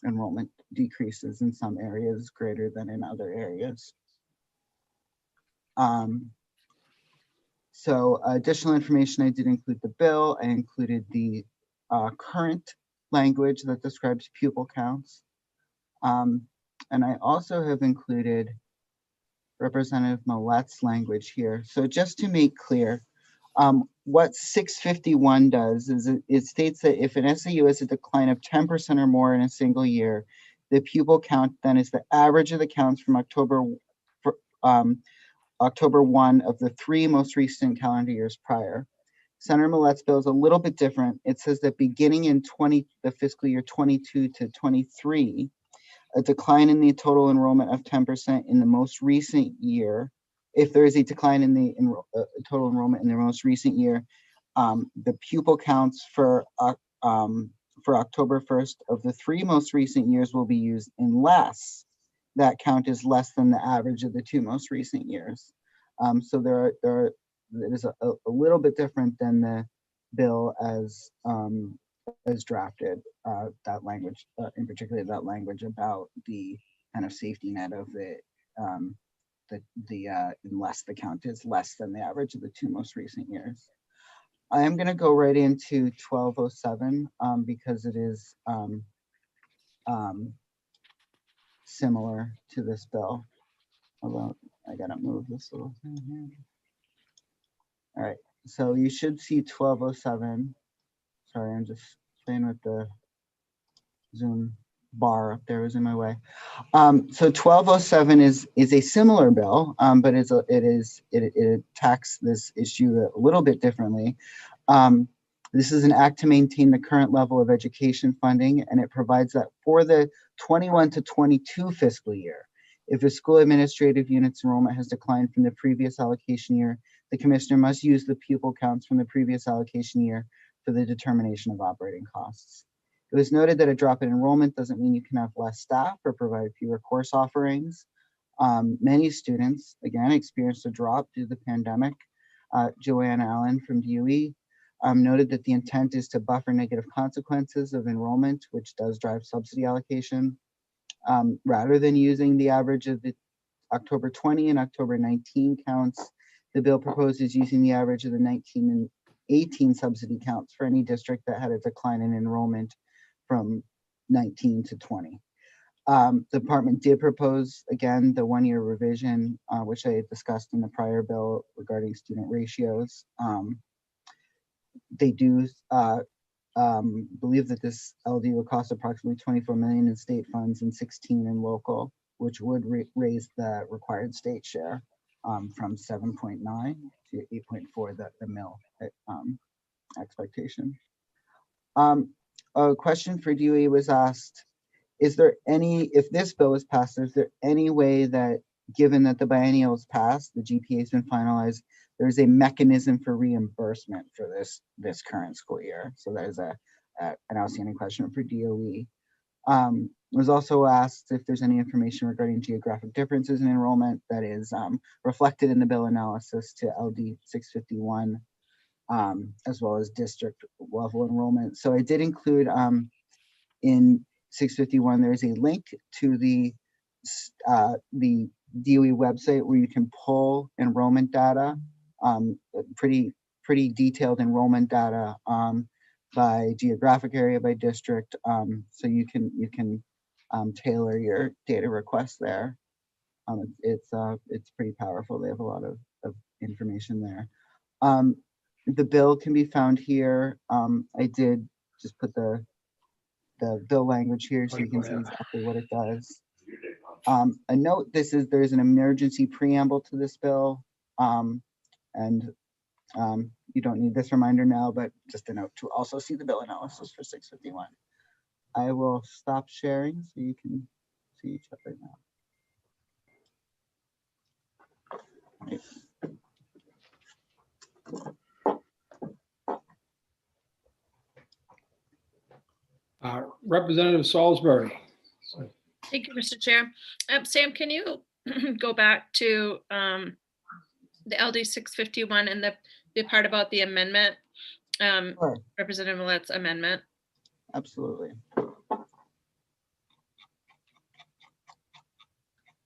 enrollment decreases in some areas greater than in other areas. So additional information, I did include the bill. I included the current language that describes pupil counts. And I also have included Representative Millette's language here. So just to make clear, what 651 does is it states that if an SAU has a decline of 10% or more in a single year, the pupil count then is the average of the counts from October 1 of the 3 most recent calendar years prior. Senator Millette's bill is a little bit different. It says that beginning in the fiscal year 22 to 23, a decline in the total enrollment of 10% in the most recent year. If there is a decline in the total enrollment in the most recent year, the pupil counts for October 1st of the 3 most recent years will be used unless that count is less than the average of the 2 most recent years. So it is a little bit different than the bill as drafted, that language, in particular that language about the kind of safety net of the unless the count is less than the average of the 2 most recent years. I am going to go right into 1207 because it is similar to this bill. Although I gotta move this little thing here. All right, so you should see 1207. Sorry, I'm just playing with the Zoom bar up there, was in my way. So 1207 is a similar bill, but it attacks this issue a little bit differently. This is an act to maintain the current level of education funding, and it provides that for the 21 to 22 fiscal year, if a school administrative unit's enrollment has declined from the previous allocation year, the commissioner must use the pupil counts from the previous allocation year for the determination of operating costs. It was noted that a drop in enrollment doesn't mean you can have less staff or provide fewer course offerings. Many students, again, experienced a drop due to the pandemic. Joanne Allen from DOE noted that the intent is to buffer negative consequences of enrollment, which does drive subsidy allocation. Rather than using the average of the October 20 and October 19 counts, the bill proposes using the average of the 19 and 18 subsidy counts for any district that had a decline in enrollment from 19 to 20. The department did propose, again, the 1-year revision, which I had discussed in the prior bill regarding student ratios. They do believe that this LD will cost approximately 24 million in state funds and 16 in local, which would raise the required state share from 7.9 to 8.4, the mill expectation. A question for DOE was asked, is there any, if this bill is passed, is there any way that, given that the biennial is passed, the GPA has been finalized, there's a mechanism for reimbursement for this current school year? So that is an outstanding question for DOE. Was also asked if there's any information regarding geographic differences in enrollment that is reflected in the bill analysis to LD 651, as well as district level enrollment. So I did include in 651, there's a link to the DOE website where you can pull enrollment data, pretty detailed enrollment data by geographic area, by district. So you can tailor your data requests there. It's pretty powerful. They have a lot of information there. The bill can be found here. I did just put the bill language here so you can see exactly what it does. A note, there's an emergency preamble to this bill, and you don't need this reminder now, but just a note to also see the bill analysis for 651. I will stop sharing so you can see each other now. Right. Representative Salisbury. Thank you, Mr. Chair. Sam, can you go back to the LD 651 and the part about the amendment, Sure. Representative Millett's amendment? Absolutely.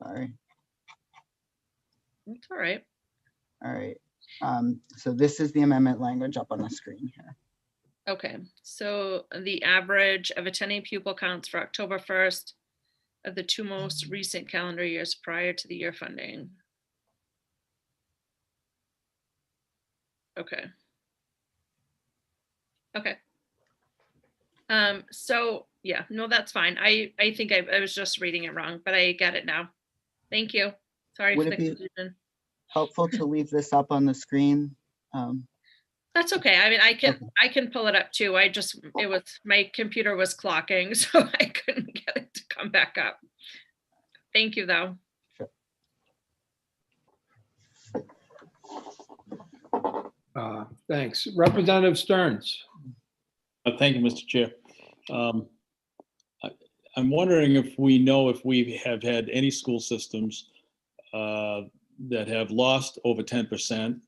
Sorry. That's all right. All right. So this is the amendment language up on the screen here. Okay, so the average of attending pupil counts for October 1st of the 2 most recent calendar years prior to the year funding. Okay. Okay. So yeah, no, that's fine. I think I was just reading it wrong, but I get it now. Thank you. Sorry Would for it the be confusion. helpful to leave this up on the screen? That's okay. I mean, I can pull it up too. My computer was clocking, so I couldn't get it to come back up. Thank you, though. Sure. Thanks. Representative Stearns. Thank you, Mr. Chair. I'm wondering if we know if we have had any school systems that have lost over 10%.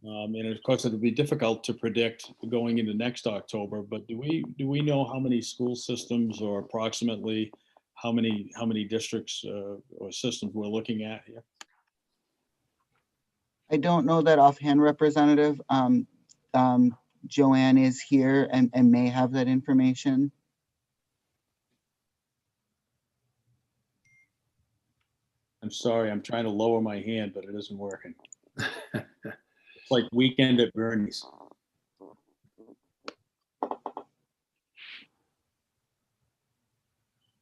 And of course, it'll be difficult to predict going into next October, but do we know how many school systems or approximately how many districts or systems we're looking at here? I don't know that offhand, Representative. Joanne is here and may have that information. I'm sorry, I'm trying to lower my hand, but it isn't working. It's like Weekend at Bernie's.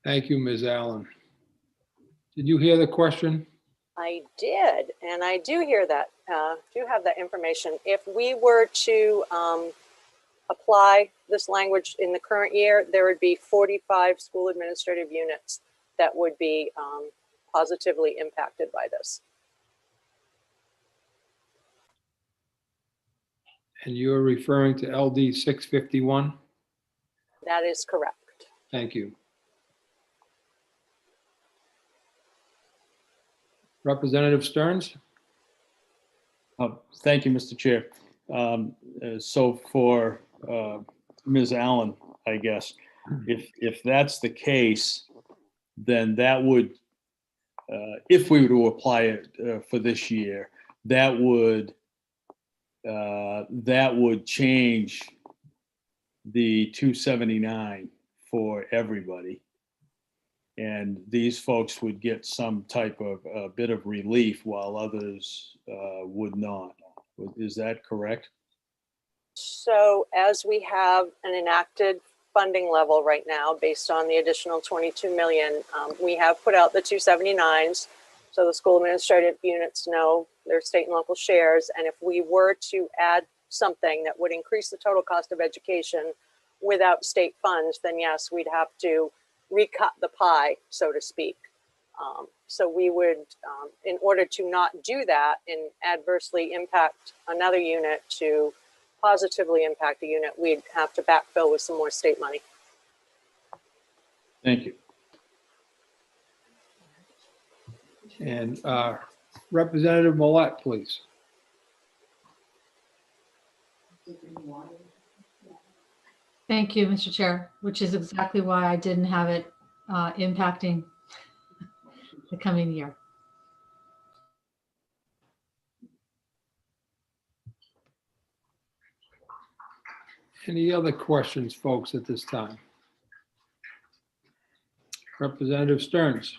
Thank you, Ms. Allen. Did you hear the question? I did, and I do hear that, do have that information. If we were to apply this language in the current year, there would be 45 school administrative units that would be positively impacted by this. And you're referring to LD 651? That is correct. Thank you. Representative Stearns? Thank you, Mr. Chair. So for Ms. Allen, I guess, if that's the case, then that would, if we were to apply it for this year, that would change the 279 for everybody. And these folks would get some type of a bit of relief while others would not. Is that correct? So as we have an enacted funding level right now, based on the additional 22 million, we have put out the 279s. So the school administrative units know their state and local shares. And if we were to add something that would increase the total cost of education without state funds, then yes, we'd have to recut the pie, so to speak. So we would, in order to not do that and adversely impact another unit to positively impact the unit, we'd have to backfill with some more state money. Thank you. And Representative Millette, please. Thank you, Mr. Chair, which is exactly why I didn't have it impacting the coming year. Any other questions, folks, at this time? Representative Stearns.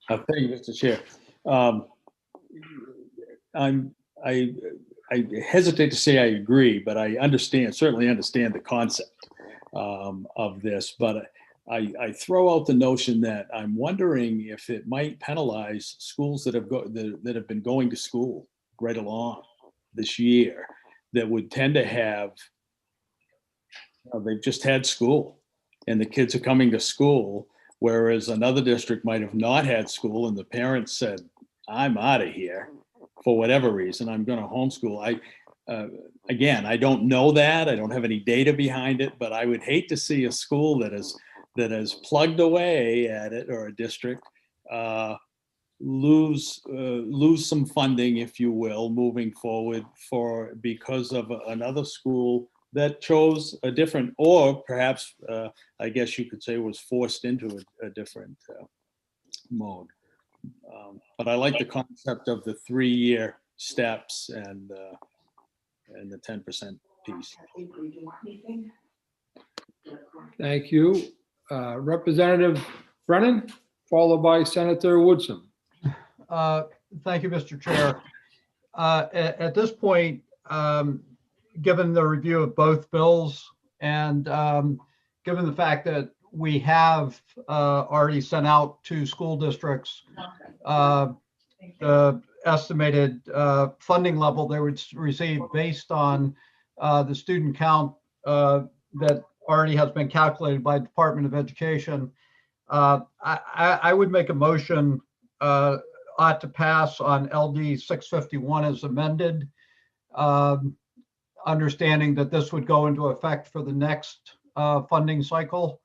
Thank you, Mr. Chair. I hesitate to say I agree, but I certainly understand the concept of this. But I throw out the notion that I'm wondering if it might penalize schools that have been going to school right along this year, that would tend to have, they've just had school and the kids are coming to school, whereas another district might have not had school and the parents said, I'm out of here for whatever reason, I'm going to homeschool. Again, I don't know that. I don't have any data behind it, but I would hate to see a school that has plugged away at it, or a district, lose some funding, if you will, moving forward because of another school that chose a different, or perhaps I guess you could say was forced into a different mode. But I like the concept of the 3-year steps and the 10% piece. Thank you. Representative Brennan, followed by Senator Woodson. Thank you, Mr. Chair. At this point, given the review of both bills and given the fact that we have already sent out to school districts the estimated funding level they would receive based on the student count that already has been calculated by the Department of Education, I would make a motion ought to pass on LD 651 as amended, understanding that this would go into effect for the next funding cycle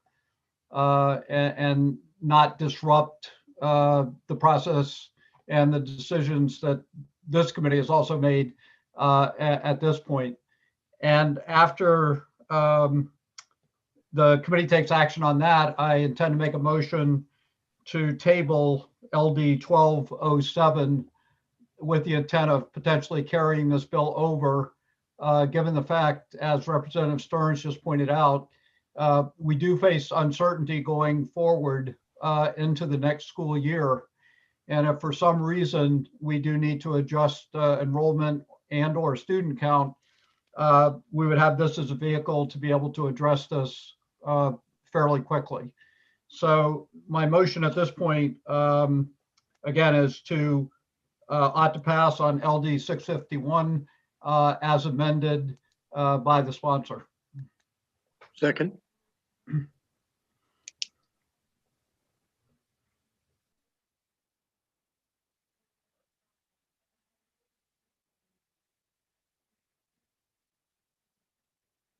and not disrupt the process and the decisions that this committee has also made at this point. And after the committee takes action on that, I intend to make a motion to table LD 1207 with the intent of potentially carrying this bill over, given the fact, as Representative Stearns just pointed out, we do face uncertainty going forward into the next school year. And if for some reason we do need to adjust enrollment and or student count, we would have this as a vehicle to be able to address this fairly quickly. So my motion at this point, again, is to ought to pass on LD 651 as amended by the sponsor. Second.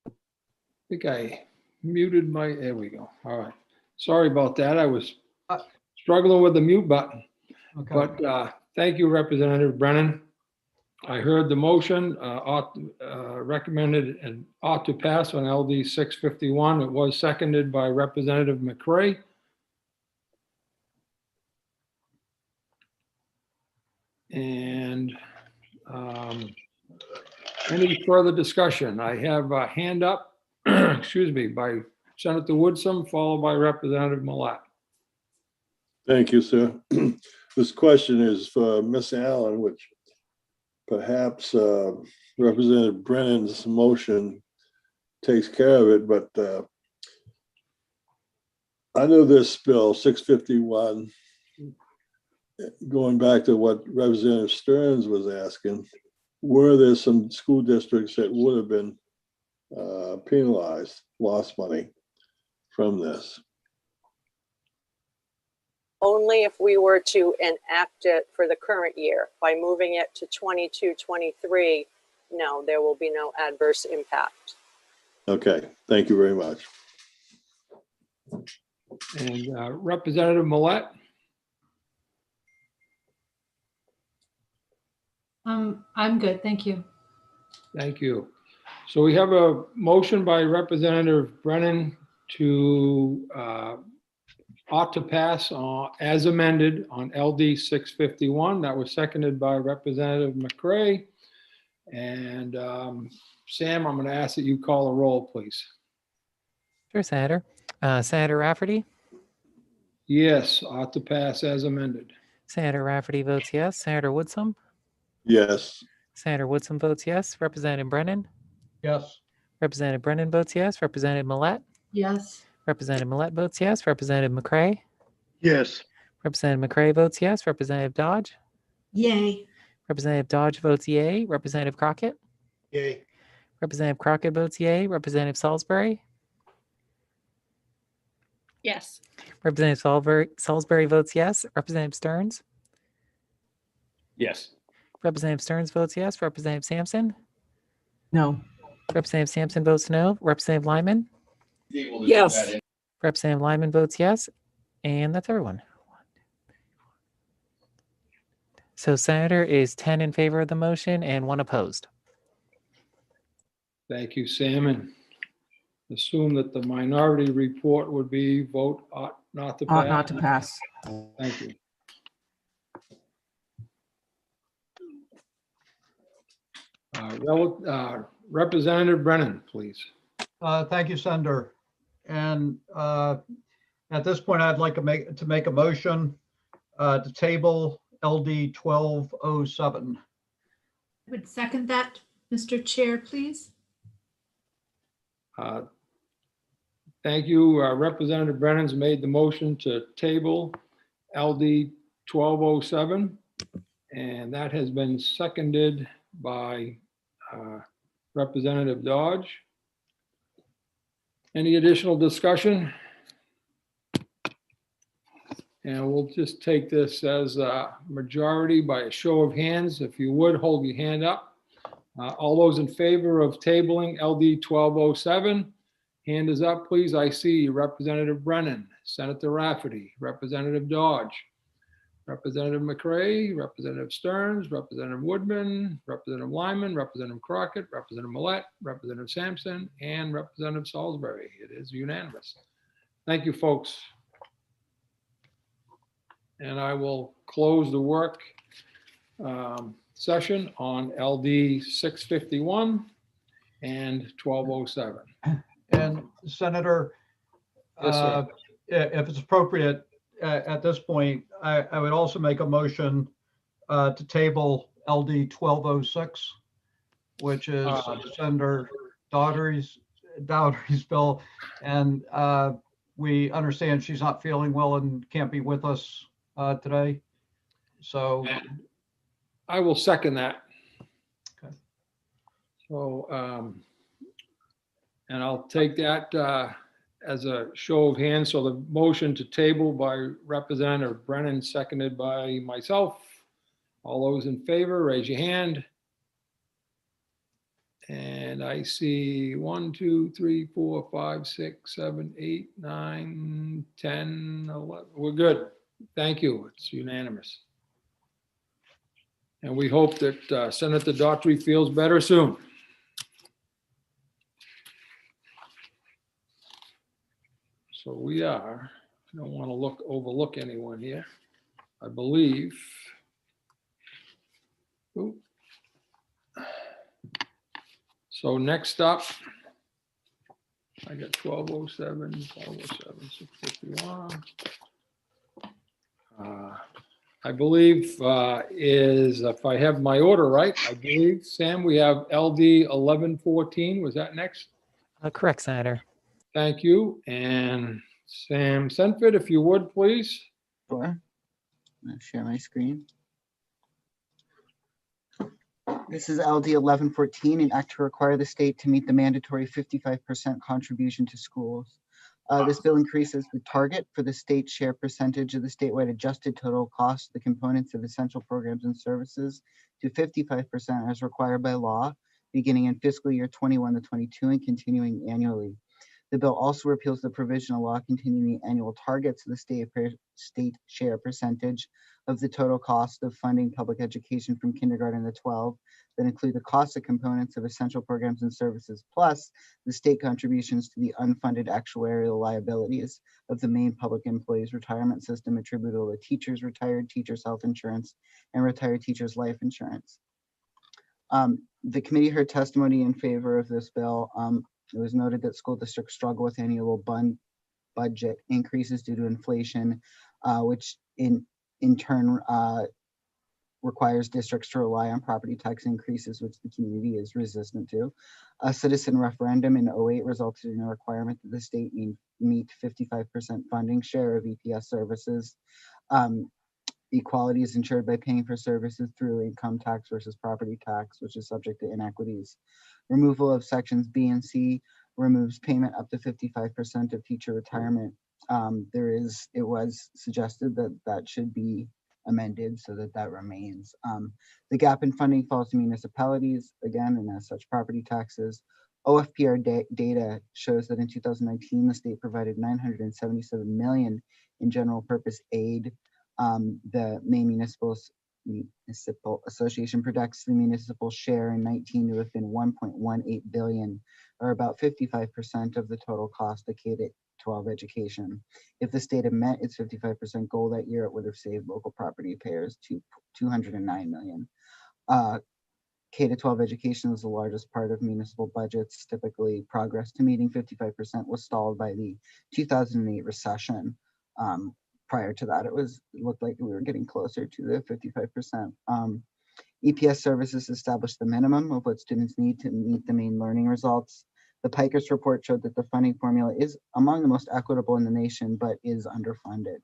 I think I muted my, there we go. All right. Sorry about that. I was struggling with the mute button. Okay. But thank you, Representative Brennan. I heard the motion recommended and ought to pass on LD 651. It was seconded by Representative McCray. And any further discussion? I have a hand up, excuse me, by Senator Woodson, followed by Representative Millat. Thank you, sir. This question is for Ms. Allen, which perhaps Representative Brennan's motion takes care of it, but I know this bill 651, going back to what Representative Stearns was asking, were there some school districts that would have been penalized, lost money from this? Only if we were to enact it for the current year. By moving it to 22-23, no, there will be no adverse impact. Okay, thank you very much. And Representative Millet? I'm good, thank you. Thank you. So we have a motion by Representative Brennan to ought to pass as amended on LD 651. That was seconded by Representative McCray. And Sam, I'm going to ask that you call a roll, please. Sure, Senator. Senator Rafferty? Yes, ought to pass as amended. Senator Rafferty votes yes. Senator Woodson? Yes. Senator Woodson votes yes. Representative Brennan? Yes. Representative Brennan votes yes. Representative Millet? Yes. Representative Millet votes yes. Representative McCray? Yes. Representative McCray votes yes. Representative Dodge? Yay. Representative Dodge votes yay. Representative Crockett? Yay. Representative Crockett votes yay. Representative Salisbury? Yes. Representative Salisbury votes yes. Representative Stearns? Yes. Representative Stearns votes yes. Representative Sampson? No. Representative Sampson votes no. Representative Lyman? Yes. Representative Lyman votes yes. And that's everyone. So Senator is 10 in favor of the motion and 1 opposed. Thank you, Sam. And assume that the minority report would be vote ought not to pass. Ought not to pass. Thank you. Representative Brennan, please. Thank you, Senator. And at this point, I'd like to make a motion to table LD 1207. I would second that, Mr. Chair, please. Thank you. Representative Brennan's made the motion to table LD 1207, and that has been seconded by Representative Dodge. Any additional discussion? And we'll just take this as a majority by a show of hands. If you would, hold your hand up. All those in favor of tabling LD 1207, hand is up, please. I see Representative Brennan, Senator Rafferty, Representative Dodge, Representative McCray, Representative Stearns, Representative Woodman, Representative Lyman, Representative Crockett, Representative Millet, Representative Sampson, and Representative Salisbury. It is unanimous. Thank you, folks. And I will close the work session on LD 651 and 1207. And Senator, Yes, sir. if it's appropriate, at this point, I would also make a motion to table LD 1206, which is Senator Daugherty's bill. And we understand she's not feeling well and can't be with us today. So I will second that. Okay. So, and I'll take that as a show of hands. So the motion to table by Representative Brennan, seconded by myself. All those in favor, raise your hand. And I see 1, 2, 3, 4, 5, 6, 7, 8, 9, 10, 11. We're good. Thank you. It's unanimous. And we hope that Senator Daugherty feels better soon. So we are, I don't want to overlook anyone here. I believe. Ooh. So next up, I got 1207, 1207, 651. I believe is, if I have my order right, I believe, Sam, we have LD 1114. Was that next? Correct, Senator. Thank you. And Sam Senford, if you would, please. Sure. I'm gonna share my screen. This is LD 1114, an act to require the state to meet the mandatory 55% contribution to schools. This bill increases the target for the state share percentage of the statewide adjusted total cost of the components of essential programs and services to 55% as required by law, beginning in fiscal year 21 to 22 and continuing annually. The bill also repeals the provisional law containing the annual targets of the state share percentage of the total cost of funding public education from kindergarten to 12 that include the cost of components of essential programs and services, plus the state contributions to the unfunded actuarial liabilities of the main public employees retirement system attributable to teachers, retired teachers' health insurance, and retired teachers' life insurance. The committee heard testimony in favor of this bill. It was noted that school districts struggle with annual budget increases due to inflation, which in turn requires districts to rely on property tax increases, which the community is resistant to. A citizen referendum in 2008 resulted in a requirement that the state meet 55% funding share of EPS services. Equality is ensured by paying for services through income tax versus property tax, which is subject to inequities. Removal of sections B and C removes payment up to 55% of teacher retirement. It was suggested that that should be amended so that that remains. The gap in funding falls to municipalities, again, and as such property taxes. OFPR data shows that in 2019, the state provided $977 million in general purpose aid. The Maine Municipal Association projects the municipal share in 19 to have been 1.18 billion, or about 55% of the total cost of K-12 education. If the state had met its 55% goal that year, it would have saved local property payers to $209 million. K-12 education is the largest part of municipal budgets. Typically, progress to meeting 55% was stalled by the 2008 recession. Prior to that, it looked like we were getting closer to the 55%. EPS services established the minimum of what students need to meet the main learning results. The Pikers report showed that the funding formula is among the most equitable in the nation, but is underfunded.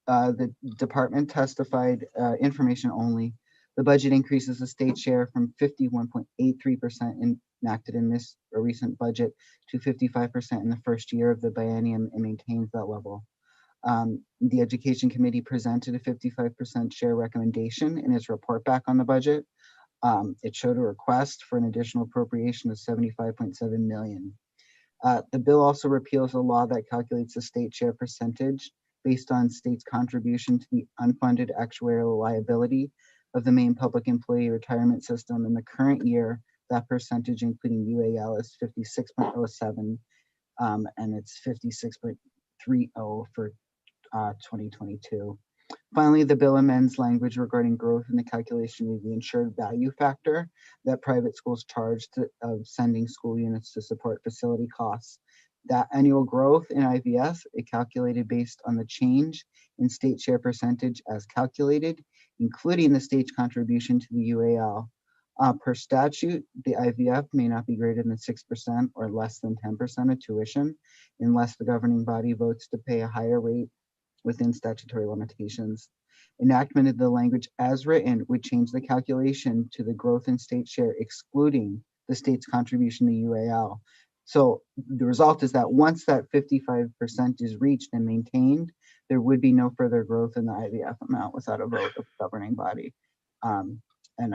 The department testified information only. The budget increases the state share from 51.83% enacted in this recent budget to 55% in the first year of the biennium and maintains that level. The Education Committee presented a 55% share recommendation in its report back on the budget. It showed a request for an additional appropriation of $75.7 million. The bill also repeals a law that calculates the state share percentage based on state's contribution to the unfunded actuarial liability of the main public employee retirement system. In the current year, that percentage, including UAL, is 56.07, and it's 56.30 for 2022. Finally, the bill amends language regarding growth in the calculation of the insured value factor that private schools charge of sending school units to support facility costs. That annual growth in IVF is calculated based on the change in state share percentage as calculated, including the state's contribution to the UAL. Per statute, the IVF may not be greater than 6% or less than 10% of tuition unless the governing body votes to pay a higher rate within statutory limitations. Enactment of the language as written would change the calculation to the growth in state share, excluding the state's contribution to UAL. So the result is that once that 55% is reached and maintained, there would be no further growth in the IVF amount without a vote of the governing body. And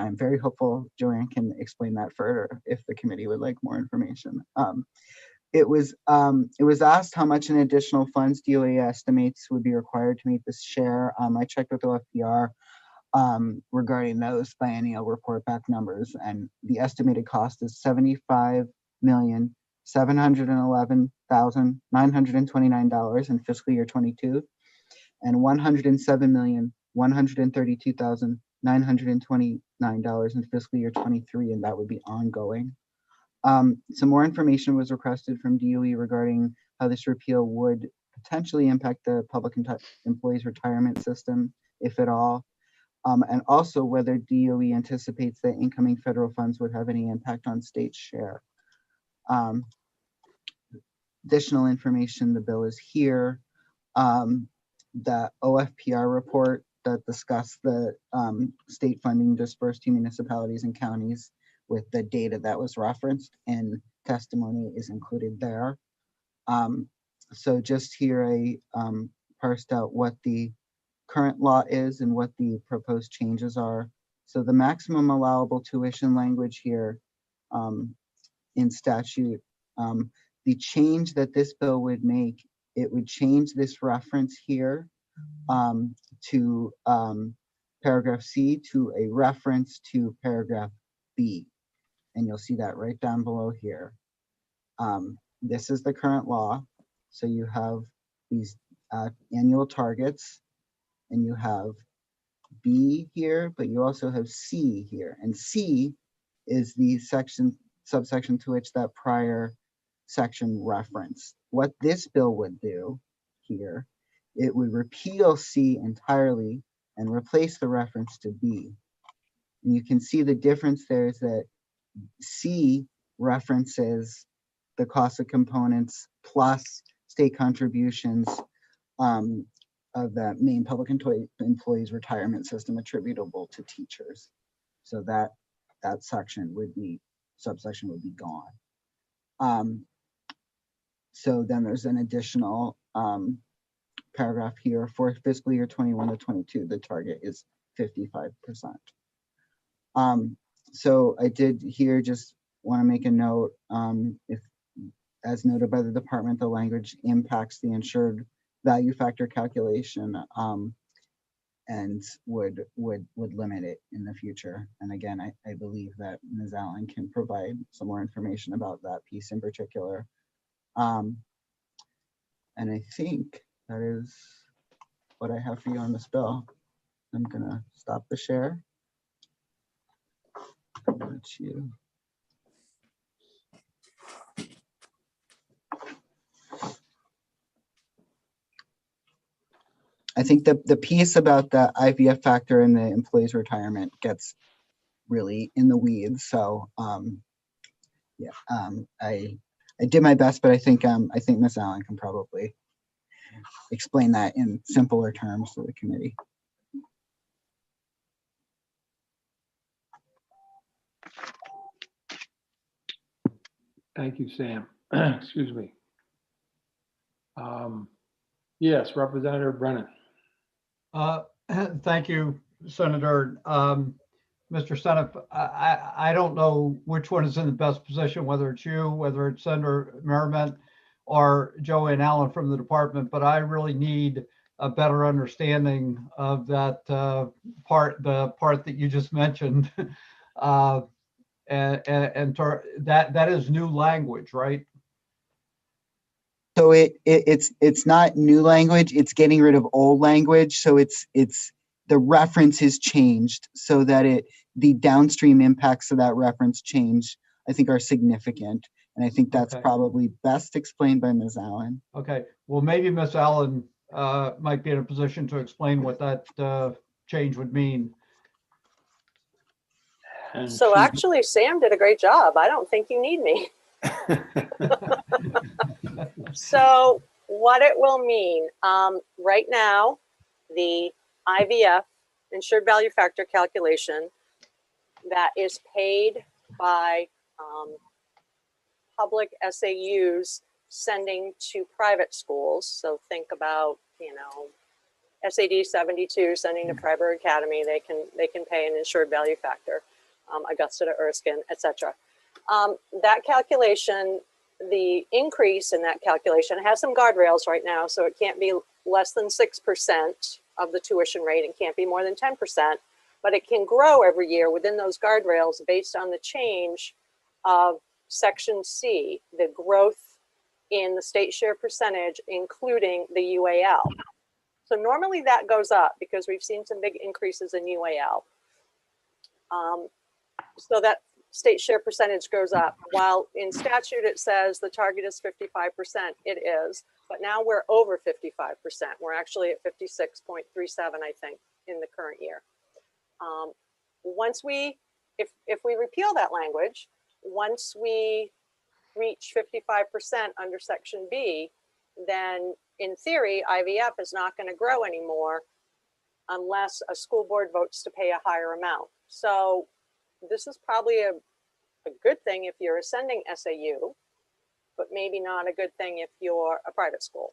I'm very hopeful Joanne can explain that further if the committee would like more information. It was asked how much in additional funds DOE estimates would be required to meet this share. I checked with OFPR regarding those biennial report back numbers, and the estimated cost is $75,711,929 in fiscal year 22, and $107,132,929 in fiscal year 23, and that would be ongoing. Some more information was requested from DOE regarding how this repeal would potentially impact the public employees retirement system, if at all, and also whether DOE anticipates that incoming federal funds would have any impact on state share. Additional information, the bill is here. The OFPR report that discussed the state funding dispersed to municipalities and counties with the data that was referenced in testimony is included there. So just here I parsed out what the current law is and what the proposed changes are. So the maximum allowable tuition language here in statute, the change that this bill would make, it would change this reference here to paragraph C to a reference to paragraph B. And you'll see that right down below here. This is the current law. So you have these annual targets, and you have B here, but you also have C here. And C is the subsection to which that prior section referenced. What this bill would do here, it would repeal C entirely and replace the reference to B. And you can see the difference there is that C references the cost of components plus state contributions of the main public employees retirement system attributable to teachers. So that section would be, subsection would be gone. So then there's an additional paragraph here for fiscal year 21 to 22, the target is 55%. So I did here just want to make a note, if, as noted by the department, the language impacts the insured value factor calculation and would limit it in the future. And again, I believe that Ms. Allen can provide some more information about that piece in particular. And I think that is what I have for you on this bill. I'm gonna stop the share. That's you. I think the piece about the IVF factor and the employee's retirement gets really in the weeds. So yeah, I did my best, but I think Ms. Allen can probably explain that in simpler terms to the committee. Thank you, Sam. Excuse me. Yes, Representative Brennan. Thank you, Senator. Mr. Senate, I don't know which one is in the best position, whether it's you, whether it's Senator Merriman or Joanne Allen from the department, but I really need a better understanding of that the part that you just mentioned. And that is new language, right? So it's not new language, it's getting rid of old language. So it's the reference is changed so that the downstream impacts of that reference change, I think, are significant. And I think that's Okay. probably best explained by Ms. Allen. Okay, well, maybe Ms. Allen might be in a position to explain what that change would mean. So actually, Sam did a great job. I don't think you need me. So what it will mean, right now, the IVF, insured value factor calculation, that is paid by public SAUs sending to private schools. So think about, SAD 72 sending to Freiburg Academy, they can pay an insured value factor, Augusta to Erskine, etc. That calculation, the increase in that calculation has some guardrails right now, so it can't be less than 6% of the tuition rate and can't be more than 10%, but it can grow every year within those guardrails based on the change of Section C, the growth in the state share percentage, including the UAL. So normally that goes up because we've seen some big increases in UAL. So that state share percentage goes up. While in statute it says the target is 55%, it is, but now we're over 55%. We're actually at 56.37, I think, in the current year. Once we, if we repeal that language, once we reach 55% under Section B, then in theory, IVF is not going to grow anymore unless a school board votes to pay a higher amount. So this is probably a good thing if you're a sending SAU, but maybe not a good thing if you're a private school.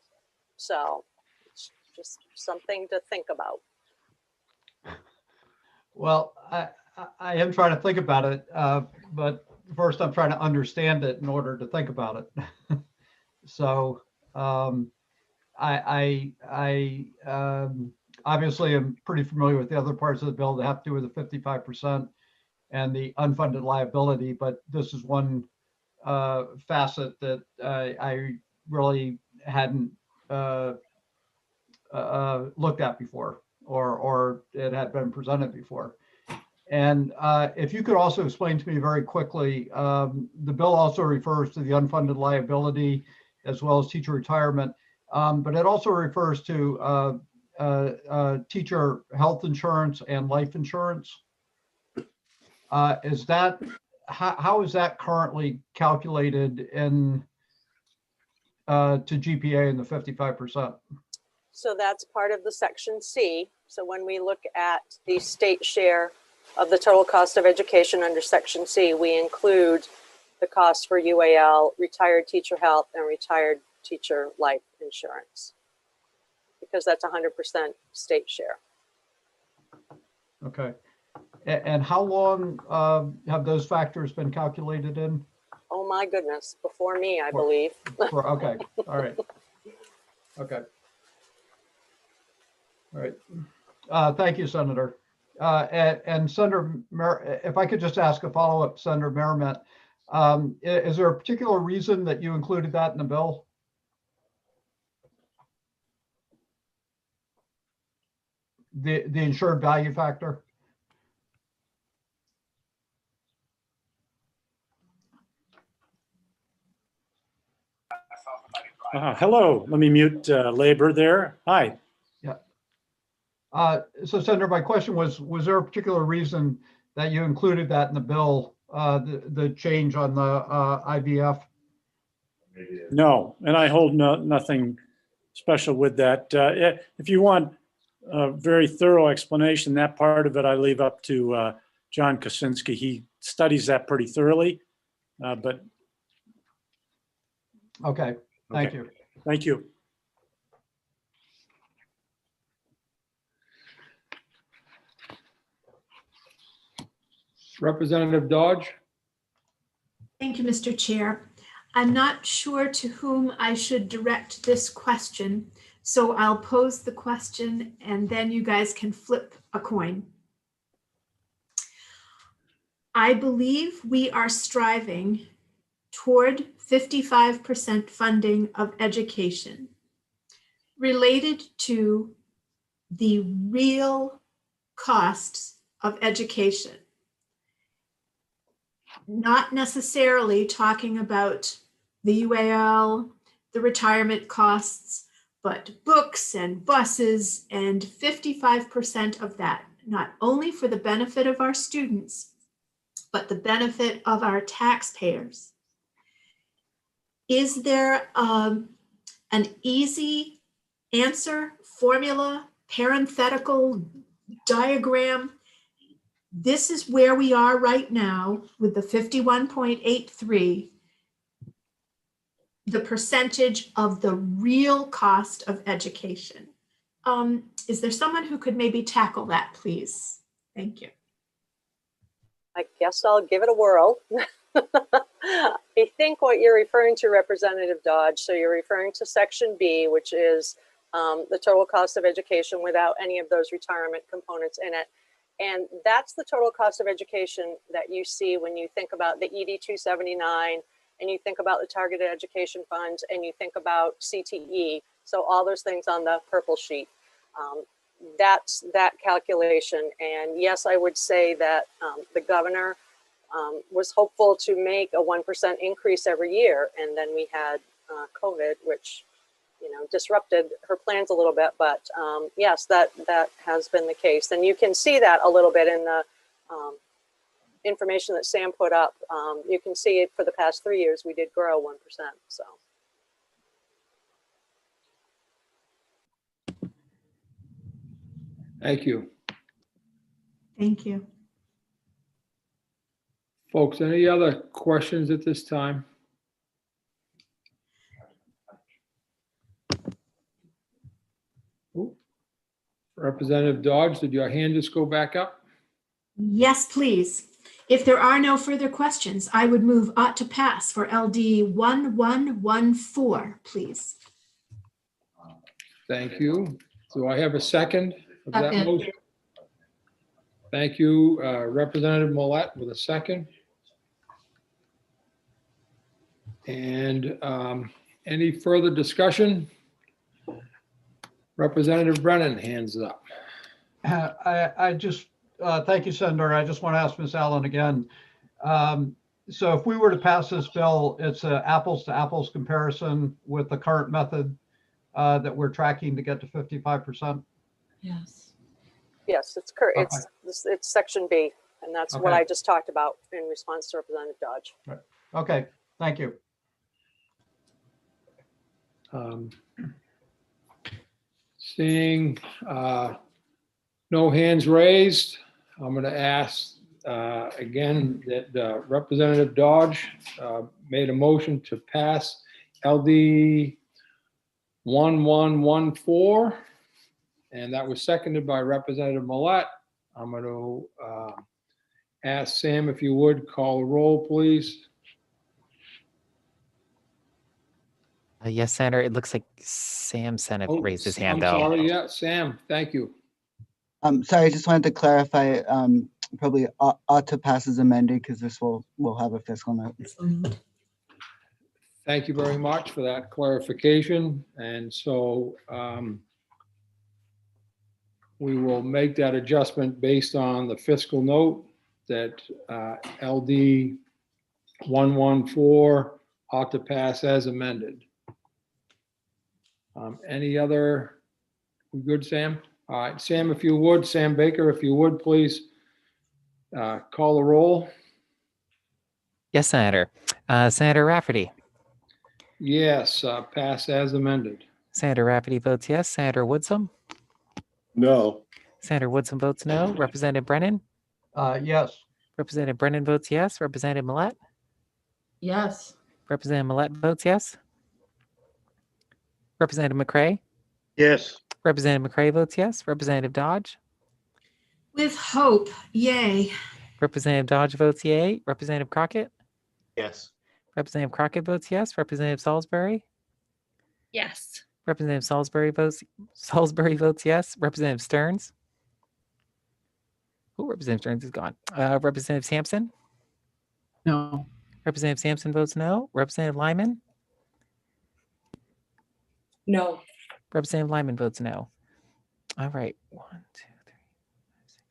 So it's just something to think about. Well, I am trying to think about it, but first I'm trying to understand it in order to think about it. So I obviously am pretty familiar with the other parts of the bill that have to do with the 55% and the unfunded liability, but this is one facet that I really hadn't looked at before, or it had been presented before. And if you could also explain to me very quickly, the bill also refers to the unfunded liability as well as teacher retirement, but it also refers to teacher health insurance and life insurance. Is that, how is that currently calculated in to GPA in the 55%? So that's part of the Section C. So when we look at the state share of the total cost of education under Section C, we include the cost for UAL, retired teacher health, and retired teacher life insurance, because that's 100% state share. Okay. And how long have those factors been calculated in? Oh my goodness, before me, I believe. Okay, all right. Okay. All right. Thank you, Senator. And Senator, if I could just ask a follow-up, Senator Merriman, is there a particular reason that you included that in the bill? The insured value factor? Hello, let me mute labor there. Hi. Yeah. So Senator, my question was there a particular reason that you included that in the bill, the change on the IVF? No, and I hold nothing special with that. If you want a very thorough explanation, that part of it I leave up to John Kosinski. He studies that pretty thoroughly, but. Okay, thank you. Thank you. Representative Dodge. Thank you, Mr. Chair. I'm not sure to whom I should direct this question, so I'll pose the question and then you guys can flip a coin. I believe we are striving toward 55% funding of education related to the real costs of education. Not necessarily talking about the UAL, the retirement costs, but books and buses, and 55% of that, not only for the benefit of our students, but the benefit of our taxpayers. Is there an easy answer, formula, parenthetical, diagram? This is where we are right now with the 51.83, the percentage of the real cost of education. Is there someone who could maybe tackle that, please? Thank you. I guess I'll give it a whirl. I think what you're referring to, Representative Dodge, so you're referring to Section B, which is the total cost of education without any of those retirement components in it. And that's the total cost of education that you see when you think about the ED 279 and you think about the targeted education funds and you think about CTE. So all those things on the purple sheet. That's that calculation. And yes, I would say that the governor was hopeful to make a 1% increase every year. And then we had COVID, which, you know, disrupted her plans a little bit. But yes, that has been the case. And you can see that a little bit in the information that Sam put up. You can see it for the past 3 years, we did grow 1%. So. Thank you. Thank you. Folks, any other questions at this time? Ooh. Representative Dodge, did your hand just go back up? Yes, please. If there are no further questions, I would move ought to pass for LD 1114, please. Thank you. Do I have a second of that Second. motion? Thank you, Representative Millette with a second. And any further discussion? Representative Brennan, hands up. I just, thank you, Senator. I just want to ask Ms. Allen again. So if we were to pass this bill, it's an apples to apples comparison with the current method that we're tracking to get to 55%? Yes. Yes, it's correct. Okay. It's Section B, and that's what Okay. I just talked about in response to Representative Dodge. Right. Okay, thank you. Seeing no hands raised, I'm going to ask again that Representative Dodge made a motion to pass LD 1114, and that was seconded by Representative Millette. I'm going to ask Sam if you would call a roll, please. Yes, Senator. It looks like Sam Senate Oh, raised his I'm hand, though. sorry. Yeah, Sam, thank you. Sorry, I just wanted to clarify, probably ought to pass as amended because this will have a fiscal note. Thank you very much for that clarification. And so we will make that adjustment based on the fiscal note that LD 114 ought to pass as amended. Any other, we good, Sam? All right, Sam, if you would, Sam Baker, if you would, please call the roll. Yes, Senator. Senator Rafferty. Yes, pass as amended. Senator Rafferty votes yes. Senator Woodsum. No. Senator Woodsum votes no. Representative Brennan. Yes. Representative Brennan votes yes. Representative Millette. Yes. Representative Millette votes yes. Representative McCray. Yes. Representative McCray votes yes. Representative Dodge. With hope, yay. Representative Dodge votes yay. Representative Crockett. Yes. Representative Crockett votes yes. Representative Salisbury. Yes. Representative Salisbury votes yes. Representative Stearns. Oh, Representative Stearns is gone. Representative Sampson. No. Representative Sampson votes no. Representative Lyman? No. Representative Lyman votes no. All right. 1, 2, 3, 5, 6, 7.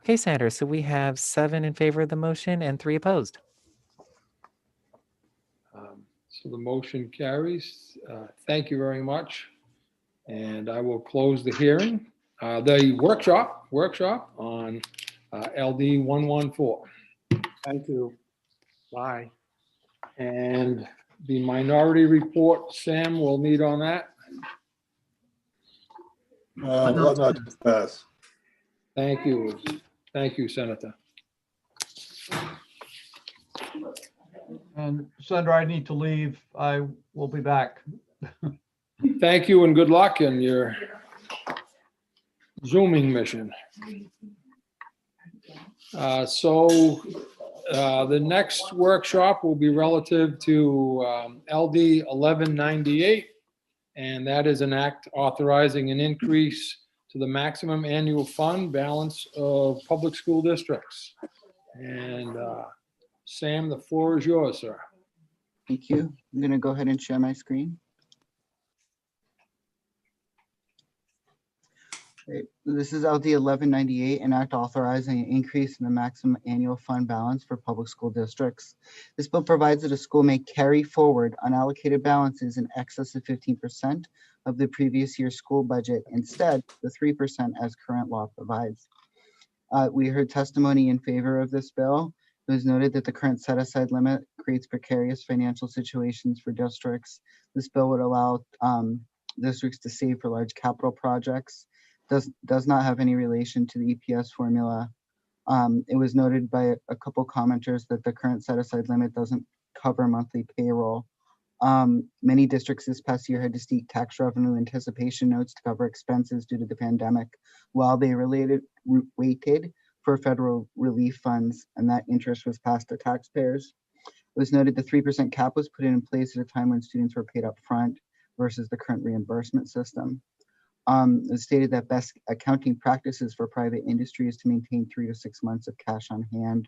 Okay, Senator. So we have 7 in favor of the motion and 3 opposed. So the motion carries. Thank you very much. And I will close the hearing, the workshop on LD 114. Thank you. Bye. And the minority report, Sam, will need on that. What not to pass. Thank you. Thank you, Senator. And Senator, I need to leave. I will be back. Thank you and good luck in your Zooming mission. The next workshop will be relative to LD 1198, and that is an act authorizing an increase to the maximum annual fund balance of public school districts. And Sam, the floor is yours, sir. Thank you. I'm going to go ahead and share my screen. Great. This is LD 1198, an act authorizing an increase in the maximum annual fund balance for public school districts. This bill provides that a school may carry forward unallocated balances in excess of 15% of the previous year's school budget instead of the 3% as current law provides. We heard testimony in favor of this bill. It was noted that the current set-aside limit creates precarious financial situations for districts. This bill would allow districts to save for large capital projects. Does not have any relation to the EPS formula. It was noted by a couple commenters that the current set-aside limit doesn't cover monthly payroll. Many districts this past year had to seek tax revenue anticipation notes to cover expenses due to the pandemic, while they waited for federal relief funds, and that interest was passed to taxpayers. It was noted the 3% cap was put in place at a time when students were paid up front versus the current reimbursement system. It stated that best accounting practices for private industry is to maintain 3 to 6 months of cash on hand.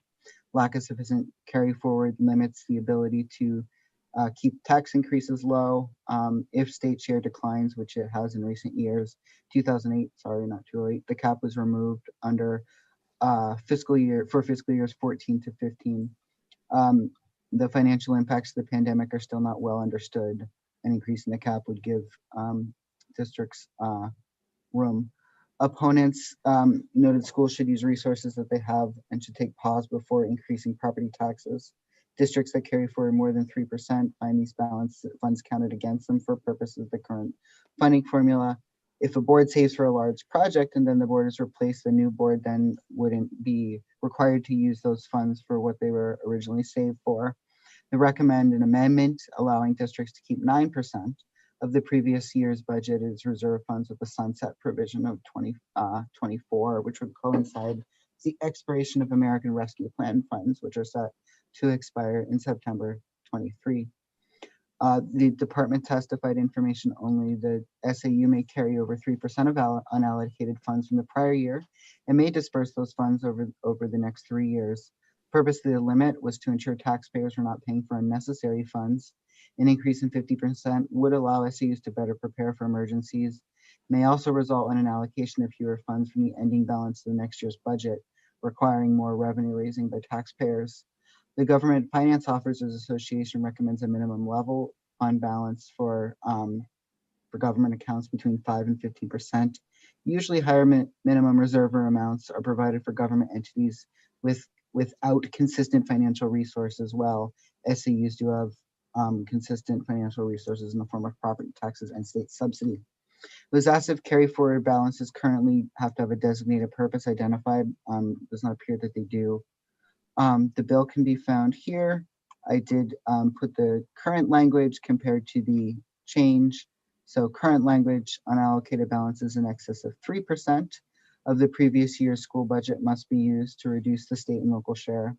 Lack of sufficient carry forward limits the ability to keep tax increases low. If state share declines, which it has in recent years, 2008, sorry, not too late, the cap was removed under fiscal years 14 to 15. The financial impacts of the pandemic are still not well understood. An increase in the cap would give districts room. Opponents noted schools should use resources that they have and should take pause before increasing property taxes. Districts that carry forward more than 3% find these balance funds counted against them for purposes of the current funding formula. If a board saves for a large project and then the board is replaced, the new board then wouldn't be required to use those funds for what they were originally saved for. They recommend an amendment allowing districts to keep 9% of the previous year's budget as reserve funds with the sunset provision of 2024, which would coincide with the expiration of American Rescue Plan funds, which are set to expire in September 23. The department testified information only. The SAU may carry over 3% of unallocated funds from the prior year and may disperse those funds over the next 3 years. The purpose of the limit was to ensure taxpayers were not paying for unnecessary funds. An increase in 50% would allow SAUs to better prepare for emergencies. May also result in an allocation of fewer funds from the ending balance of the next year's budget, requiring more revenue raising by taxpayers. The Government Finance Officers Association recommends a minimum level fund balance for government accounts between 5 and 15%. Usually higher minimum reserve amounts are provided for government entities without consistent financial resources, while SAUs do have consistent financial resources in the form of property taxes and state subsidy. It was asked if carry forward balances currently have to have a designated purpose identified. Does not appear that they do. The bill can be found here. I did put the current language compared to the change. So current language, unallocated balances in excess of 3% of the previous year's school budget must be used to reduce the state and local share.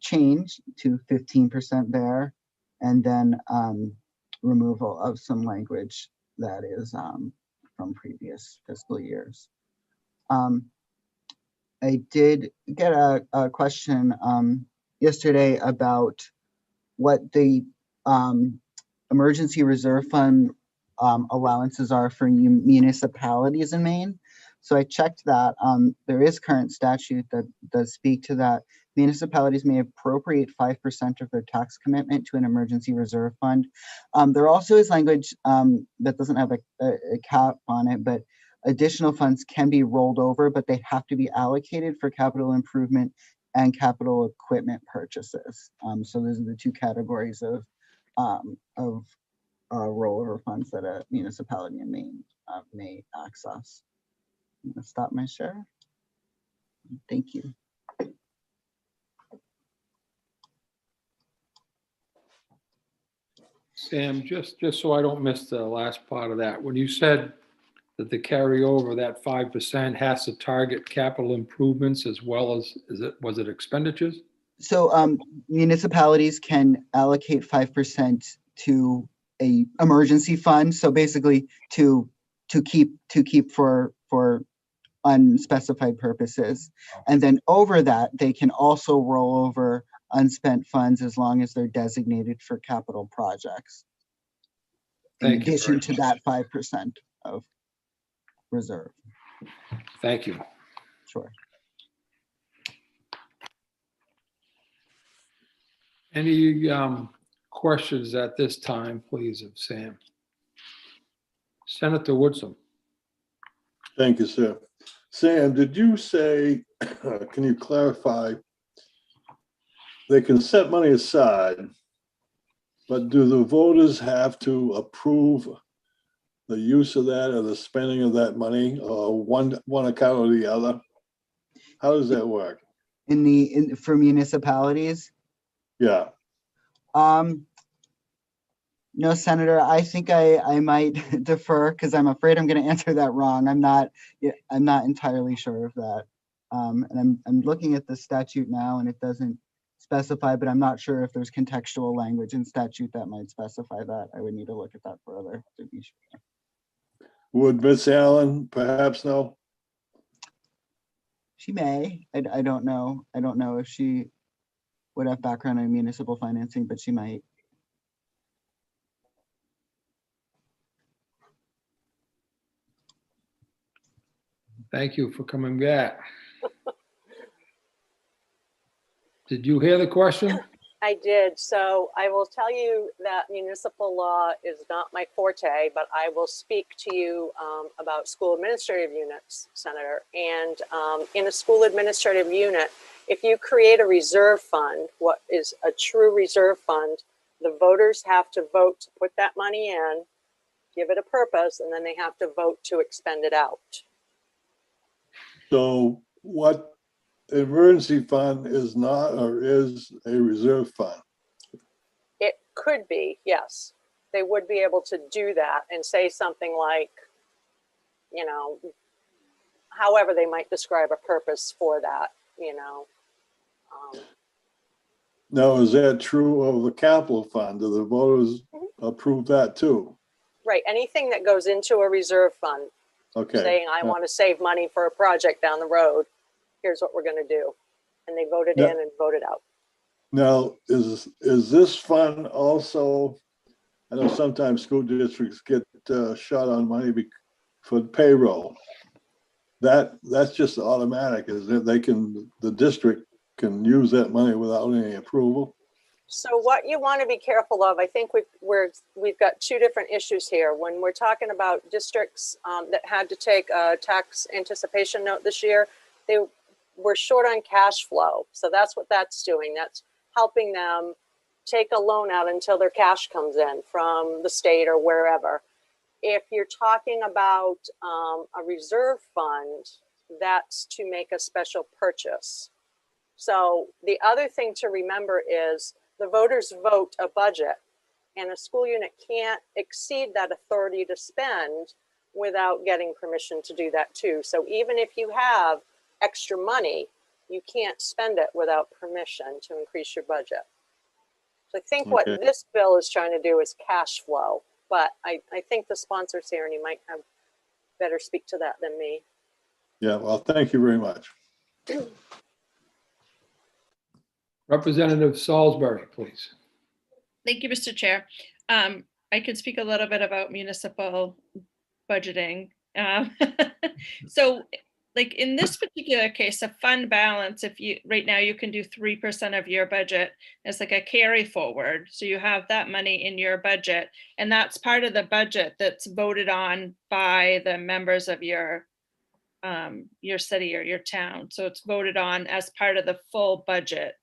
Change to 15% there, and then removal of some language that is from previous fiscal years. I did get a question yesterday about what the emergency reserve fund allowances are for municipalities in Maine. So I checked that. There is current statute that does speak to that. Municipalities may appropriate 5% of their tax commitment to an emergency reserve fund. There also is language that doesn't have a cap on it, but additional funds can be rolled over, but they have to be allocated for capital improvement and capital equipment purchases. So those are the two categories of rollover funds that a municipality in Maine may access. I'm gonna stop my share. Thank you. Sam, just so I don't miss the last part of that, when you said that the carryover, that 5% has to target capital improvements as well as, was it expenditures? So municipalities can allocate 5% to a emergency fund. So basically to keep for unspecified purposes. And then over that, they can also roll over unspent funds as long as they're designated for capital projects. In addition to that 5% of reserve. Thank you. Sure. Any questions at this time, please, of Sam? Senator Woodson. Thank you, sir. Sam, did you say, can you clarify, they can set money aside, but do the voters have to approve the use of that or the spending of that money, or one account or the other? How does that work? For municipalities? Yeah. No, Senator, I think I might defer because I'm afraid I'm going to answer that wrong. I'm not entirely sure of that. And I'm looking at the statute now and it doesn't specify, but I'm not sure if there's contextual language in statute that might specify that. I would need to look at that further to be sure. Would Miss Allen perhaps know? She may. I don't know. I don't know if she would have background in municipal financing, but she might. Thank you for coming back. Did you hear the question? I did. So I will tell you that municipal law is not my forte, but I will speak to you about school administrative units, Senator. And in a school administrative unit, if you create a reserve fund, what is a true reserve fund, the voters have to vote to put that money in, give it a purpose, and then they have to vote to expend it out. So what emergency fund is not or is a reserve fund? It could be, yes. They would be able to do that and say something like, you know, however they might describe a purpose for that, you know. Now, is that true of the capital fund? Do the voters approve that too? Right, anything that goes into a reserve fund, Okay. saying I want to save money for a project down the road, here's what we're going to do. And they voted in and voted out. Now, is this fund also, I know sometimes school districts get shot on money for payroll. That's just automatic, is that the district can use that money without any approval? So what you want to be careful of, I think we've got two different issues here. When we're talking about districts that had to take a tax anticipation note this year, they were short on cash flow. So that's what that's doing. That's helping them take a loan out until their cash comes in from the state or wherever. If you're talking about a reserve fund, that's to make a special purchase. So the other thing to remember is the voters vote a budget, and a school unit can't exceed that authority to spend without getting permission to do that too. So even if you have extra money, you can't spend it without permission to increase your budget. So I think what this bill is trying to do is cash flow, but I think the sponsors here, and you might have better speak to that than me. Yeah, well, thank you very much. Representative Salisbury, please. Thank you, Mr. Chair. I can speak a little bit about municipal budgeting. So like in this particular case, a fund balance, if you, right now you can do 3% of your budget as like a carry forward. So you have that money in your budget, and that's part of the budget that's voted on by the members of your city or your town. So it's voted on as part of the full budget.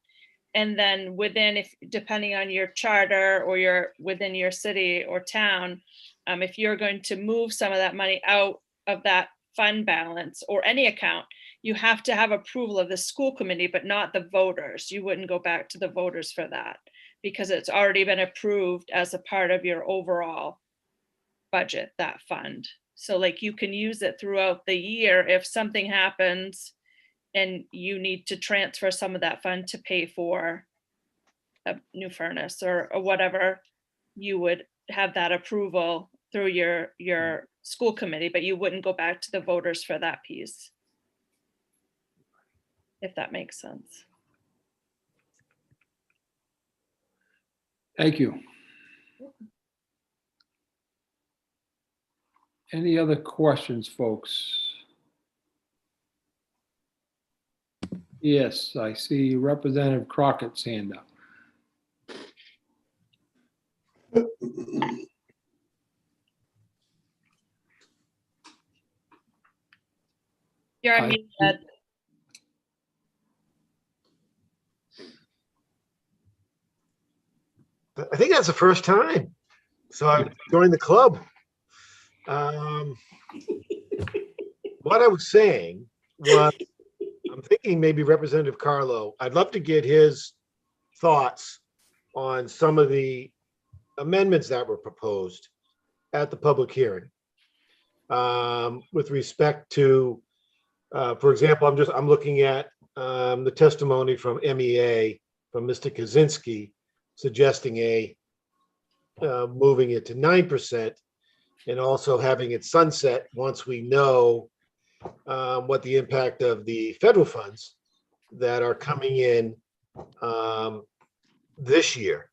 And then within, if depending on your charter or your within your city or town, if you're going to move some of that money out of that fund balance or any account, you have to have approval of the school committee, but not the voters. You wouldn't go back to the voters for that because it's already been approved as a part of your overall budget, that fund. So like you can use it throughout the year if something happens and you need to transfer some of that fund to pay for a new furnace or whatever, you would have that approval through your school committee, but you wouldn't go back to the voters for that piece. If that makes sense. Thank you. Any other questions, folks? Yes, I see Representative Crockett's hand up. You're on mute, Ed. I think that's the first time. So I've joined the club. What I was saying was, I'm thinking maybe Representative Carlo, I'd love to get his thoughts on some of the amendments that were proposed at the public hearing. With respect to, for example, I'm looking at the testimony from MEA from Mr. Kaczynski suggesting moving it to 9% and also having it sunset once we know what the impact of the federal funds that are coming in this year.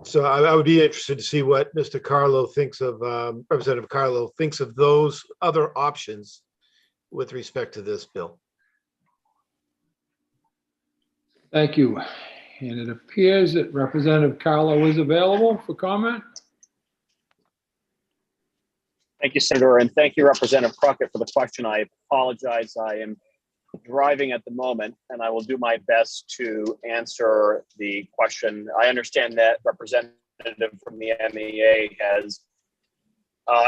So I would be interested to see what Mr. Carlo thinks of, Representative Carlo thinks of those other options with respect to this bill. Thank you. And it appears that Representative Carlo is available for comment. Thank you, Senator, and thank you, Representative Crockett, for the question. I apologize. I am driving at the moment, and I will do my best to answer the question. I understand that Representative from the MEA has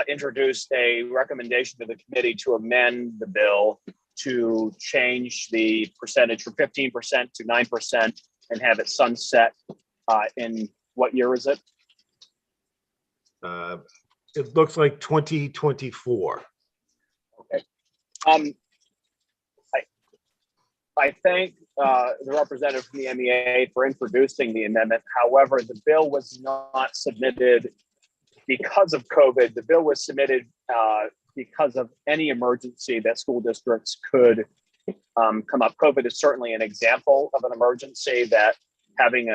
introduced a recommendation to the committee to amend the bill to change the percentage from 15% to 9% and have it sunset in what year is it? It looks like 2024. Okay. I thank the representative from the MEA for introducing the amendment. However, the bill was not submitted because of COVID. The bill was submitted because of any emergency that school districts could come up. COVID is certainly an example of an emergency that having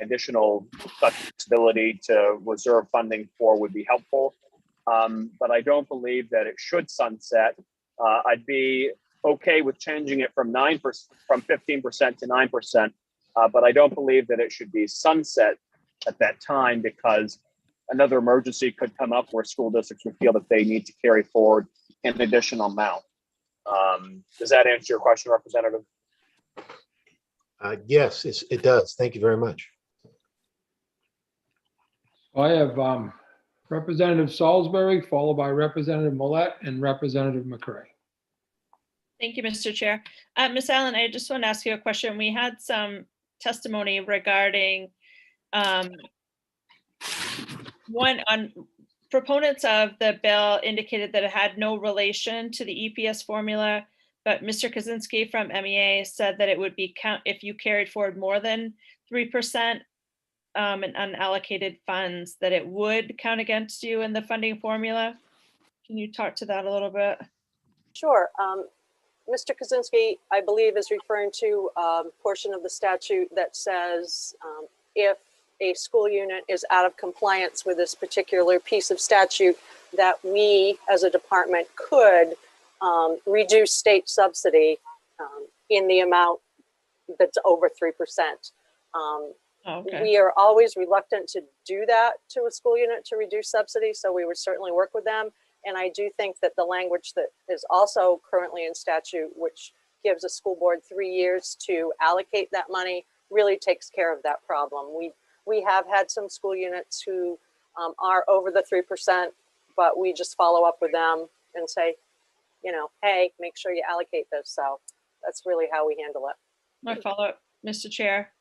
additional flexibility to reserve funding for would be helpful. But I don't believe that it should sunset. I'd be okay with changing it from 15% to 9%, but I don't believe that it should be sunset at that time because another emergency could come up where school districts would feel that they need to carry forward an additional amount. Does that answer your question, Representative? Yes, it does. Thank you very much. I have Representative Salisbury, followed by Representative Millette and Representative McCray. Thank you, Mr. Chair. Ms. Allen, I just want to ask you a question. We had some testimony regarding one on proponents of the bill indicated that it had no relation to the EPS formula, but Mr. Kaczynski from MEA said that it would be count if you carried forward more than 3% in unallocated funds, that it would count against you in the funding formula. Can you talk to that a little bit? Sure. Mr. Kaczynski, I believe, is referring to a portion of the statute that says if a school unit is out of compliance with this particular piece of statute, that we as a department could reduce state subsidy in the amount that's over 3%. Okay. We are always reluctant to do that to a school unit to reduce subsidy, so we would certainly work with them. And I do think that the language that is also currently in statute, which gives a school board 3 years to allocate that money, really takes care of that problem. We have had some school units who are over the 3%, but we just follow up with them and say, you know, hey, make sure you allocate this. So that's really how we handle it. My follow-up, Mr. Chair.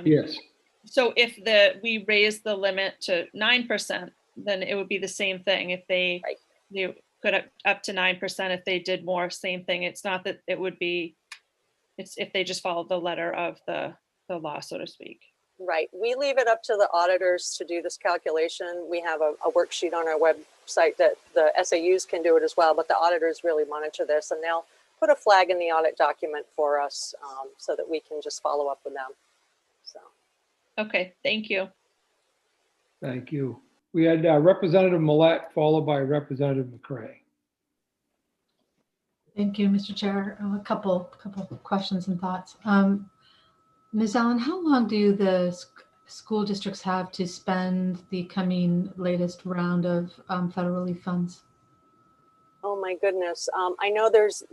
Yes. So if we raise the limit to 9%, then it would be the same thing. If they could up to 9%, if they did more, same thing. It's not that it would be, it's if they just followed the letter of the law, so to speak. Right. We leave it up to the auditors to do this calculation. We have a worksheet on our website that the SAUs can do it as well, but the auditors really monitor this, and they'll put a flag in the audit document for us so that we can just follow up with them. So. Okay, thank you. Thank you. We had Representative Millette followed by Representative McCray. Thank you, Mr. Chair. A couple of questions and thoughts. Ms. Allen, how long do the school districts have to spend the coming latest round of federal relief funds? Oh my goodness. I know there's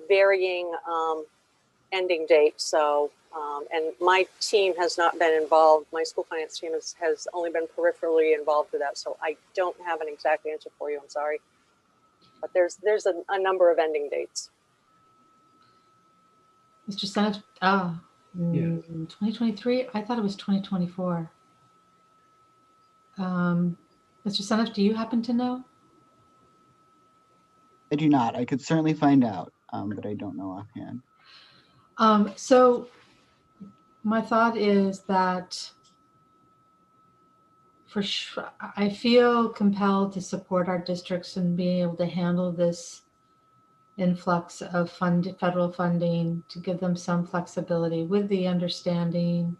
varying ending dates. So, and my team has not been involved. My school finance team has only been peripherally involved with that. So I don't have an exact answer for you. I'm sorry. But there's a number of ending dates. Mr. Senator, 2023? I thought it was 2024. Mr. Senator, do you happen to know? I do not. I could certainly find out, but I don't know offhand. So my thought is that for sure, I feel compelled to support our districts in being able to handle this influx of federal funding, to give them some flexibility with the understanding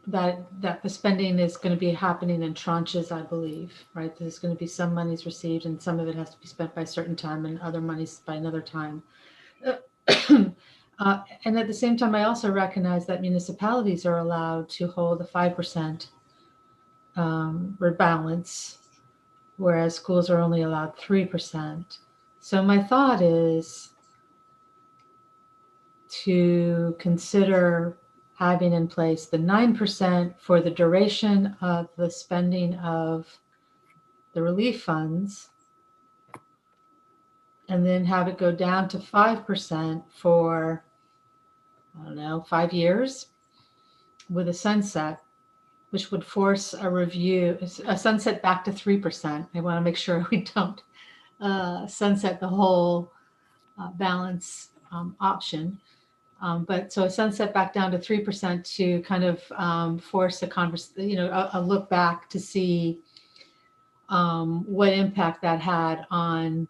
that the spending is going to be happening in tranches, I believe, right? There's going to be some monies received and some of it has to be spent by a certain time and other monies by another time. And at the same time, I also recognize that municipalities are allowed to hold a 5% rebalance, whereas schools are only allowed 3%. So my thought is to consider having in place the 9% for the duration of the spending of the relief funds, and then have it go down to 5% for, I don't know, 5 years with a sunset, which would force a review, a sunset back to 3%. I want to make sure we don't sunset the whole balance option. But so a sunset back down to 3% to kind of force a look back to see what impact that had on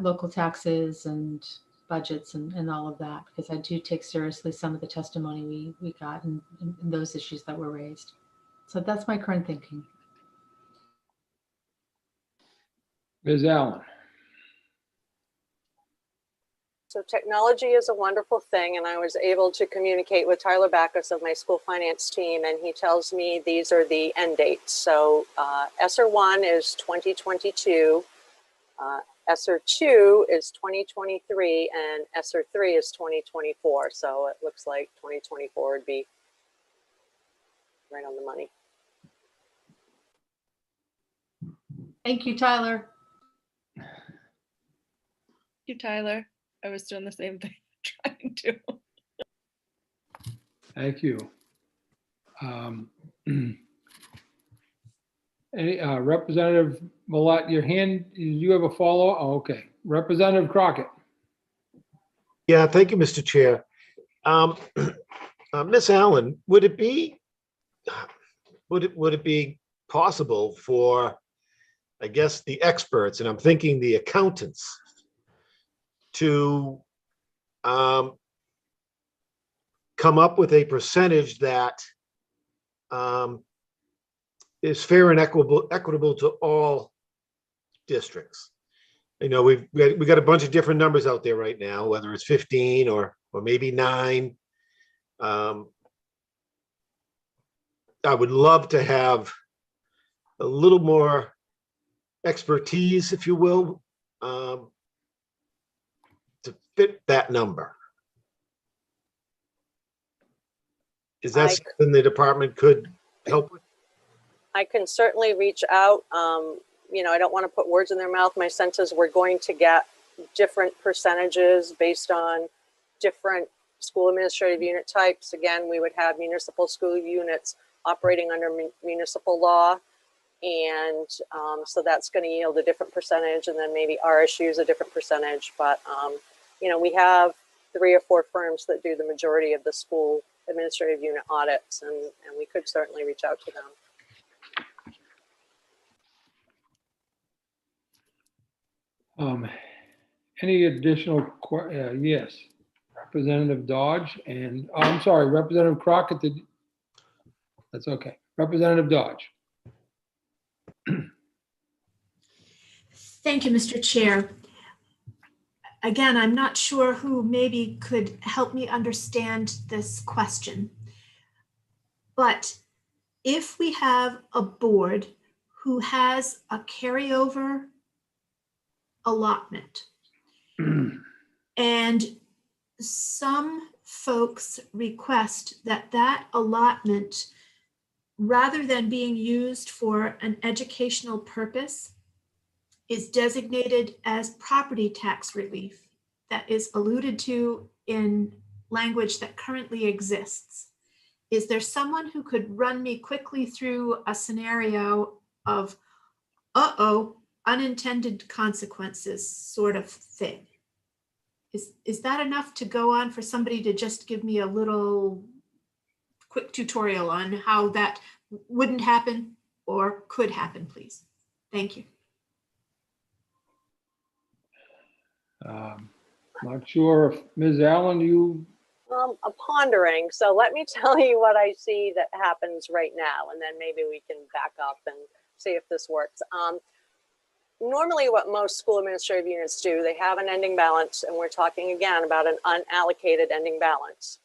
local taxes and budgets and all of that, because I do take seriously some of the testimony we got and those issues that were raised. So that's my current thinking. Ms. Allen. So technology is a wonderful thing, and I was able to communicate with Tyler Backus of my school finance team, and he tells me these are the end dates. So ESSER 1 is 2022, ESSER 2 is 2023, and ESSER 3 is 2024. So it looks like 2024 would be right on the money. Thank you, Tyler. Thank you, Tyler. I was doing the same thing, trying to. Thank you. Representative Millette, your hand, you have a follow-up? Oh, okay. Representative Crockett. Yeah, thank you, Mr. Chair. Ms. Allen, would it be possible for, I guess, the experts, and I'm thinking the accountants, to come up with a percentage that is fair and equitable to all districts. You know, we got a bunch of different numbers out there right now, whether it's 15 or maybe 9. I would love to have a little more expertise, if you will, to fit that number. Is that something the department could help with? I can certainly reach out. You know, I don't want to put words in their mouth. My sense is we're going to get different percentages based on different school administrative unit types. Again, we would have municipal school units operating under municipal law. And so that's going to yield a different percentage, and then maybe RSUs a different percentage. But, you know, we have 3 or 4 firms that do the majority of the school administrative unit audits, and we could certainly reach out to them. Any additional, yes, Representative Dodge and, oh, I'm sorry, Representative Crockett, that's okay. Representative Dodge. Thank you, Mr. Chair. Again, I'm not sure who maybe could help me understand this question. But if we have a board who has a carryover allotment, and some folks request that that allotment, rather than being used for an educational purpose, is designated as property tax relief that is alluded to in language that currently exists. Is there someone who could run me quickly through a scenario of, unintended consequences sort of thing? Is that enough to go on for somebody to just give me a little quick tutorial on how that wouldn't happen or could happen, please? Thank you. Not sure if Ms. Allen, you. I'm pondering. So let me tell you what I see that happens right now, and then maybe we can back up and see if this works. Normally what most school administrative units do, they have an ending balance, and we're talking again about an unallocated ending balance.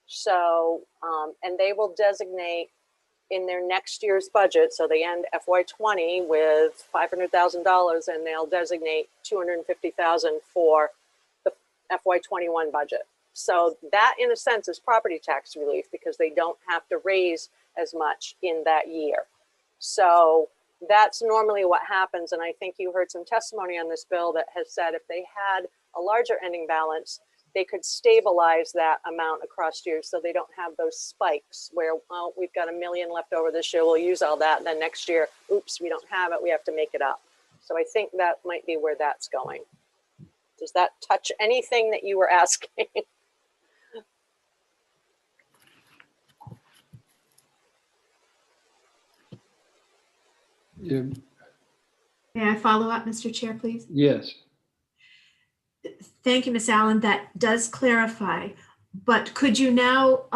So, and they will designate in their next year's budget, so they end FY20 with $500,000, and they'll designate $250,000 for the FY21 budget. So that, in a sense, is property tax relief because they don't have to raise as much in that year. So that's normally what happens. And I think you heard some testimony on this bill that has said if they had a larger ending balance, they could stabilize that amount across years so they don't have those spikes where, well, we've got $1 million left over this year, we'll use all that. And then next year, oops, we don't have it, we have to make it up. So I think that might be where that's going. Does that touch anything that you were asking? Yeah. May I follow up, Mr. Chair, please? Yes. Thank you, Ms. Allen. That does clarify. But could you now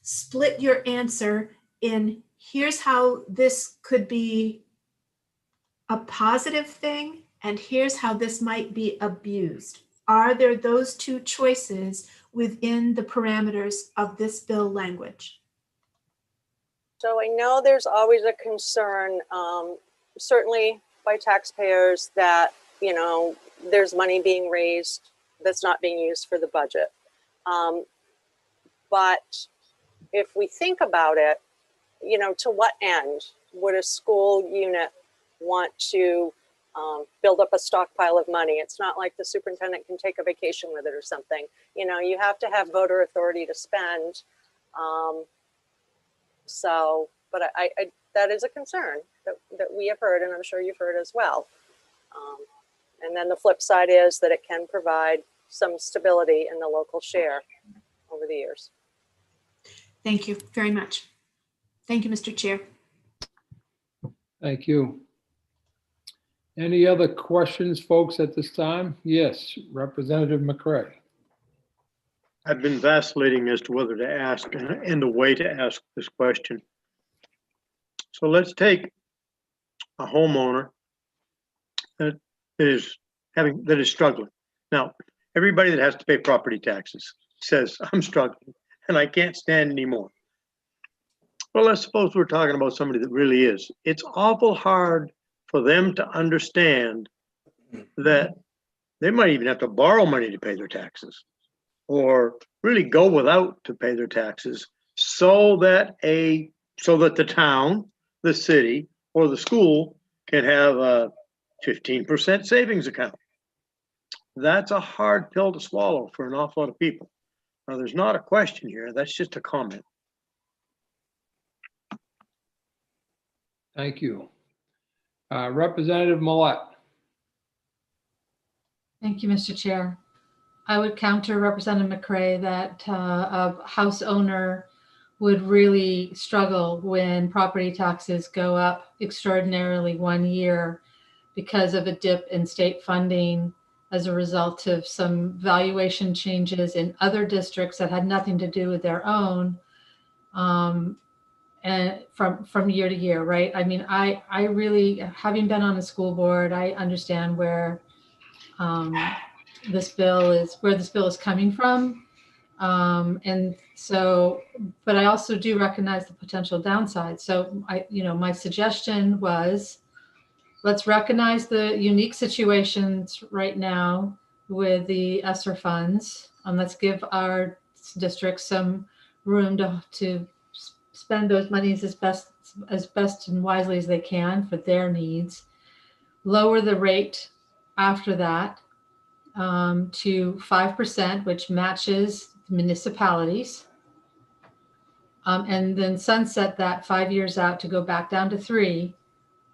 split your answer in here's how this could be a positive thing and here's how this might be abused? Are there those two choices within the parameters of this bill language? So I know there's always a concern, certainly by taxpayers, that, you know, there's money being raised that's not being used for the budget. But if we think about it, you know, to what end would a school unit want to build up a stockpile of money? It's not like the superintendent can take a vacation with it or something. You know, you have to have voter authority to spend. So, but I that is a concern that we have heard, and I'm sure you've heard as well. And then the flip side is that it can provide some stability in the local share over the years. Thank you very much. Thank you, Mr. Chair. Thank you. Any other questions, folks, at this time? Yes, Representative McCray. I've been vacillating as to whether to ask and the way to ask this question. So let's take a homeowner that is struggling. Now, everybody that has to pay property taxes says, I'm struggling and I can't stand anymore. Well, let's suppose we're talking about somebody that really is. It's awful hard for them to understand that they might even have to borrow money to pay their taxes, or really go without to pay their taxes, so that the town, the city, or the school can have a 15% savings account. That's a hard pill to swallow for an awful lot of people. Now, there's not a question here. That's just a comment. Thank you. Representative Millette. Thank you, Mr. Chair. I would counter Representative McCray that a house owner would really struggle when property taxes go up extraordinarily one year because of a dip in state funding as a result of some valuation changes in other districts that had nothing to do with their own, and from year to year, right? I mean, I really, having been on the school board, I understand where this bill is coming from. And so, but I also do recognize the potential downside. So my suggestion was, let's recognize the unique situations right now with the ESSER funds. Let's give our districts some room to spend those monies as best and wisely as they can for their needs. Lower the rate after that to 5%, which matches municipalities. And then sunset that 5 years out to go back down to 3,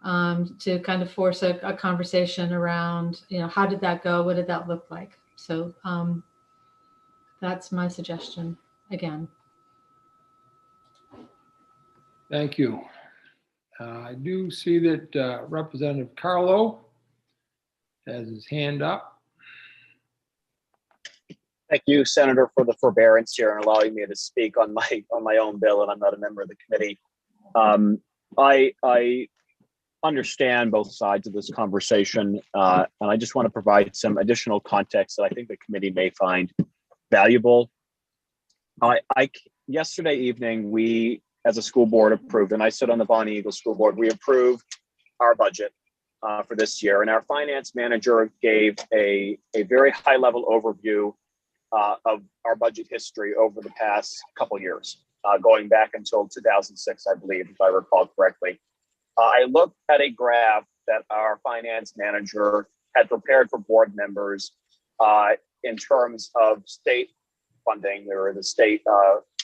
to kind of force a conversation around, how did that go? What did that look like? So that's my suggestion again. Thank you. I do see that Representative Carlo has his hand up. Thank you, Senator, for the forbearance here and allowing me to speak on my own bill, and I'm not a member of the committee. I understand both sides of this conversation, and I just want to provide some additional context that I think the committee may find valuable. Yesterday evening, we, as a school board, approved, and I sit on the Bonnie Eagle School Board, we approved our budget for this year, and our finance manager gave a very high-level overview of our budget history over the past couple years, going back until 2006, I believe, if I recall correctly. I looked at a graph that our finance manager had prepared for board members in terms of state funding, or the state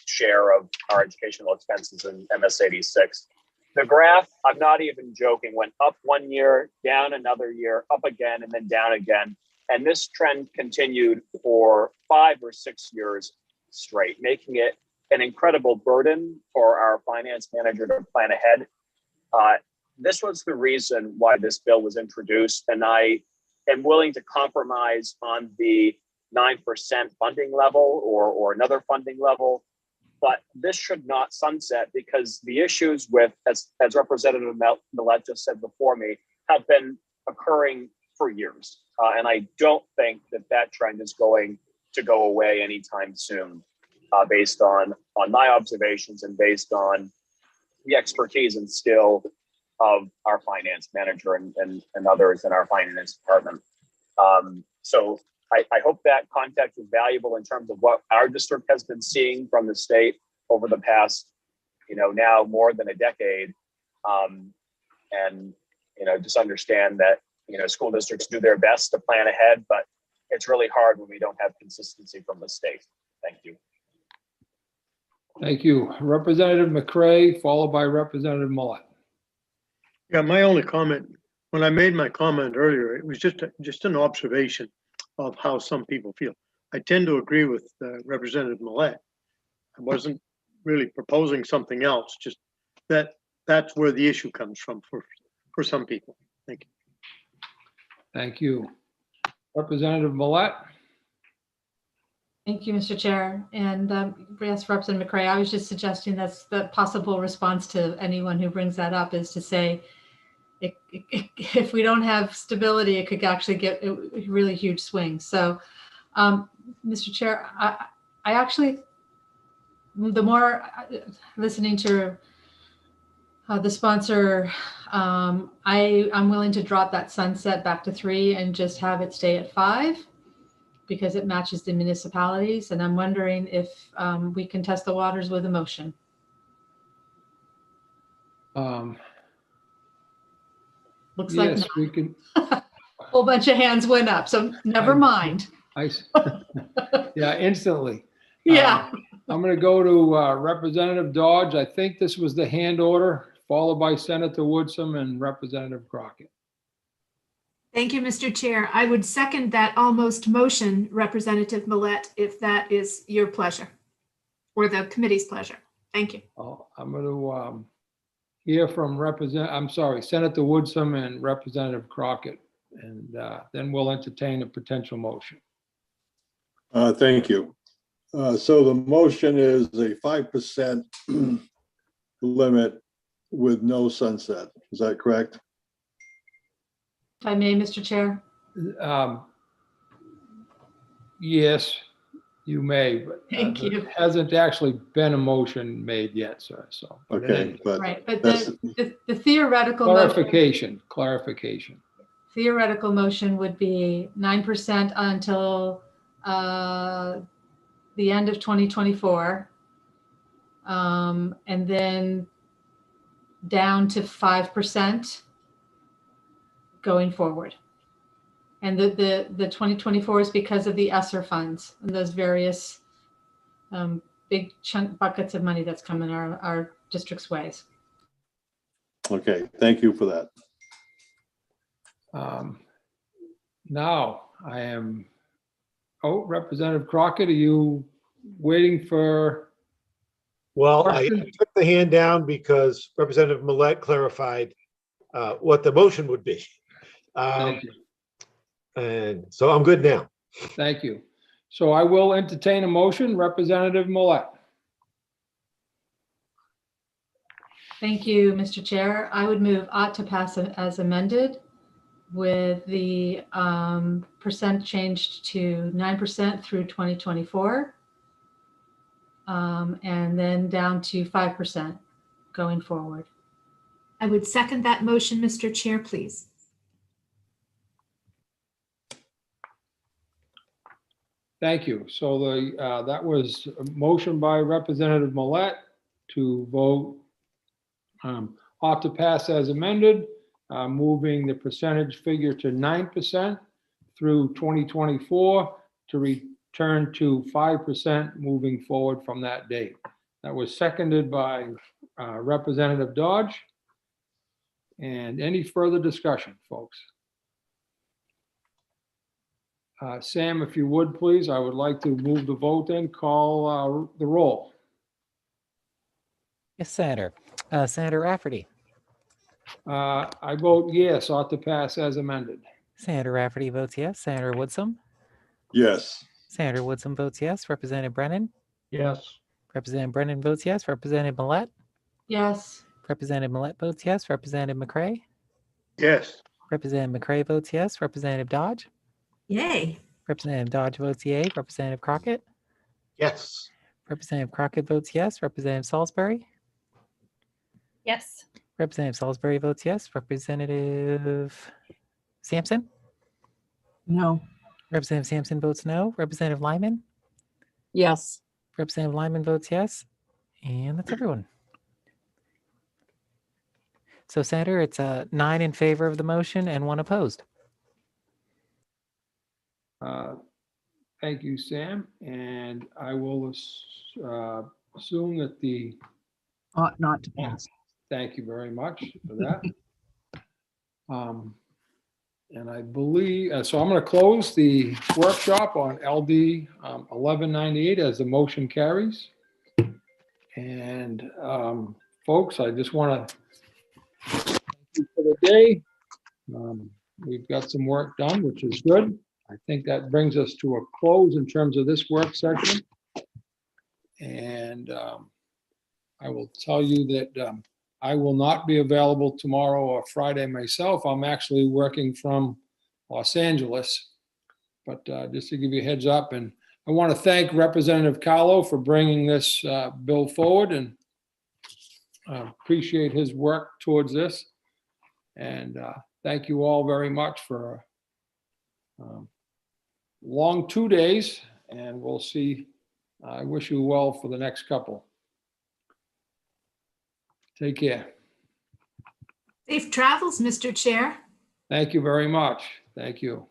share of our educational expenses in MS 86. The graph, I'm not even joking, went up one year, down another year, up again, and then down again. And this trend continued for 5 or 6 years straight, making it an incredible burden for our finance manager to plan ahead. This was the reason why this bill was introduced, and I am willing to compromise on the 9% funding level or another funding level, but this should not sunset, because the issues with, as Representative Millette just said before me, have been occurring for years. And I don't think that trend is going to go away anytime soon, based on my observations and based on the expertise and skill of our finance manager and others in our finance department. So I hope that context is valuable in terms of what our district has been seeing from the state over the past, now more than a decade. And, just understand that, school districts do their best to plan ahead, but it's really hard when we don't have consistency from the state. Thank you. Thank you. Representative McCray, followed by Representative Millette. Yeah, my only comment, when I made my comment earlier, it was just an observation of how some people feel. I tend to agree with Representative Millette. I wasn't really proposing something else, just that's where the issue comes from for some people. Thank you. Thank you. Representative Millet? Thank you, Mr. Chair. And yes, Representative McCray, I was just suggesting that's the possible response to anyone who brings that up, is to say, if we don't have stability, it could actually get a really huge swing. So, Mr. Chair, I actually, the more listening to the sponsor, I'm willing to drop that sunset back to 3 and just have it stay at 5, because it matches the municipalities. And I'm wondering if we can test the waters with a motion. Looks like Yes, no. we can. A whole bunch of hands went up, so never mind. Yeah, instantly. Yeah. I'm going to go to Representative Dodge. I think this was the hand order, followed by Senator Woodson and Representative Crockett. Thank you, Mr. Chair. I would second that almost motion, Representative Millet, if that is your pleasure or the committee's pleasure. Thank you. I'm going to hear from Senator Woodson and Representative Crockett, and then we'll entertain a potential motion. Thank you. So the motion is a 5% limit with no sunset. Is that correct? If I may, Mr. Chair. Yes, you may, but Thank you. there hasn't actually been a motion made yet, sir. So, okay, but right, but the theoretical clarification. Theoretical motion would be 9% until the end of 2024, and then down to 5% going forward. And the 2024 is because of the ESSER funds and those various big chunk buckets of money that's coming our district's ways. Okay, thank you for that. Now I am, Representative Crockett, are you waiting for? Well, I took the hand down because Representative Millet clarified what the motion would be. Thank you. And so I'm good now. Thank you. So I will entertain a motion. Representative Millet. Thank you, Mr. Chair. I would move ought to pass as amended, with the percent changed to 9% through 2024, and then down to 5% going forward. I would second that motion, Mr. Chair, please. Thank you. So that was a motion by Representative Millet to vote ought to pass as amended, moving the percentage figure to 9% through 2024 to return to 5% moving forward from that date. That was seconded by Representative Dodge. And any further discussion, folks? Sam, if you would, please, I would like to move the vote in, call the roll. Yes, Senator. Senator Rafferty. I vote yes, ought to pass as amended. Senator Rafferty votes yes. Senator Woodson. Yes. Senator Woodson votes yes. Representative Brennan. Yes. Representative Brennan votes yes. Representative Millet. Yes. Representative Millet votes yes. Representative McCray. Yes. Representative McCray votes yes. Representative Dodge. Yay. Representative Dodge votes yay. Representative Crockett. Yes. Representative Crockett votes yes. Representative Salisbury. Yes. Representative Salisbury votes yes. Representative Sampson. No. Representative Sampson votes no. Representative Lyman. Yes. Representative Lyman votes yes. And that's everyone. So, Senator, it's 9 in favor of the motion and 1 opposed. Thank you, Sam. And I will assume that the... Ought not to pass. Thank you very much for that. And I believe, so I'm going to close the workshop on LD 1198 as the motion carries. And folks, I just want to thank you for for the day. We've got some work done, which is good. I think that brings us to a close in terms of this work session. And I will tell you that I will not be available tomorrow or Friday myself. I'm actually working from Los Angeles. But just to give you a heads up, and I want to thank Representative Carlo for bringing this bill forward, and appreciate his work towards this. And thank you all very much for a long 2 days, and we'll see. I wish you well for the next couple. Take care. Safe travels, Mr. Chair. Thank you very much. Thank you.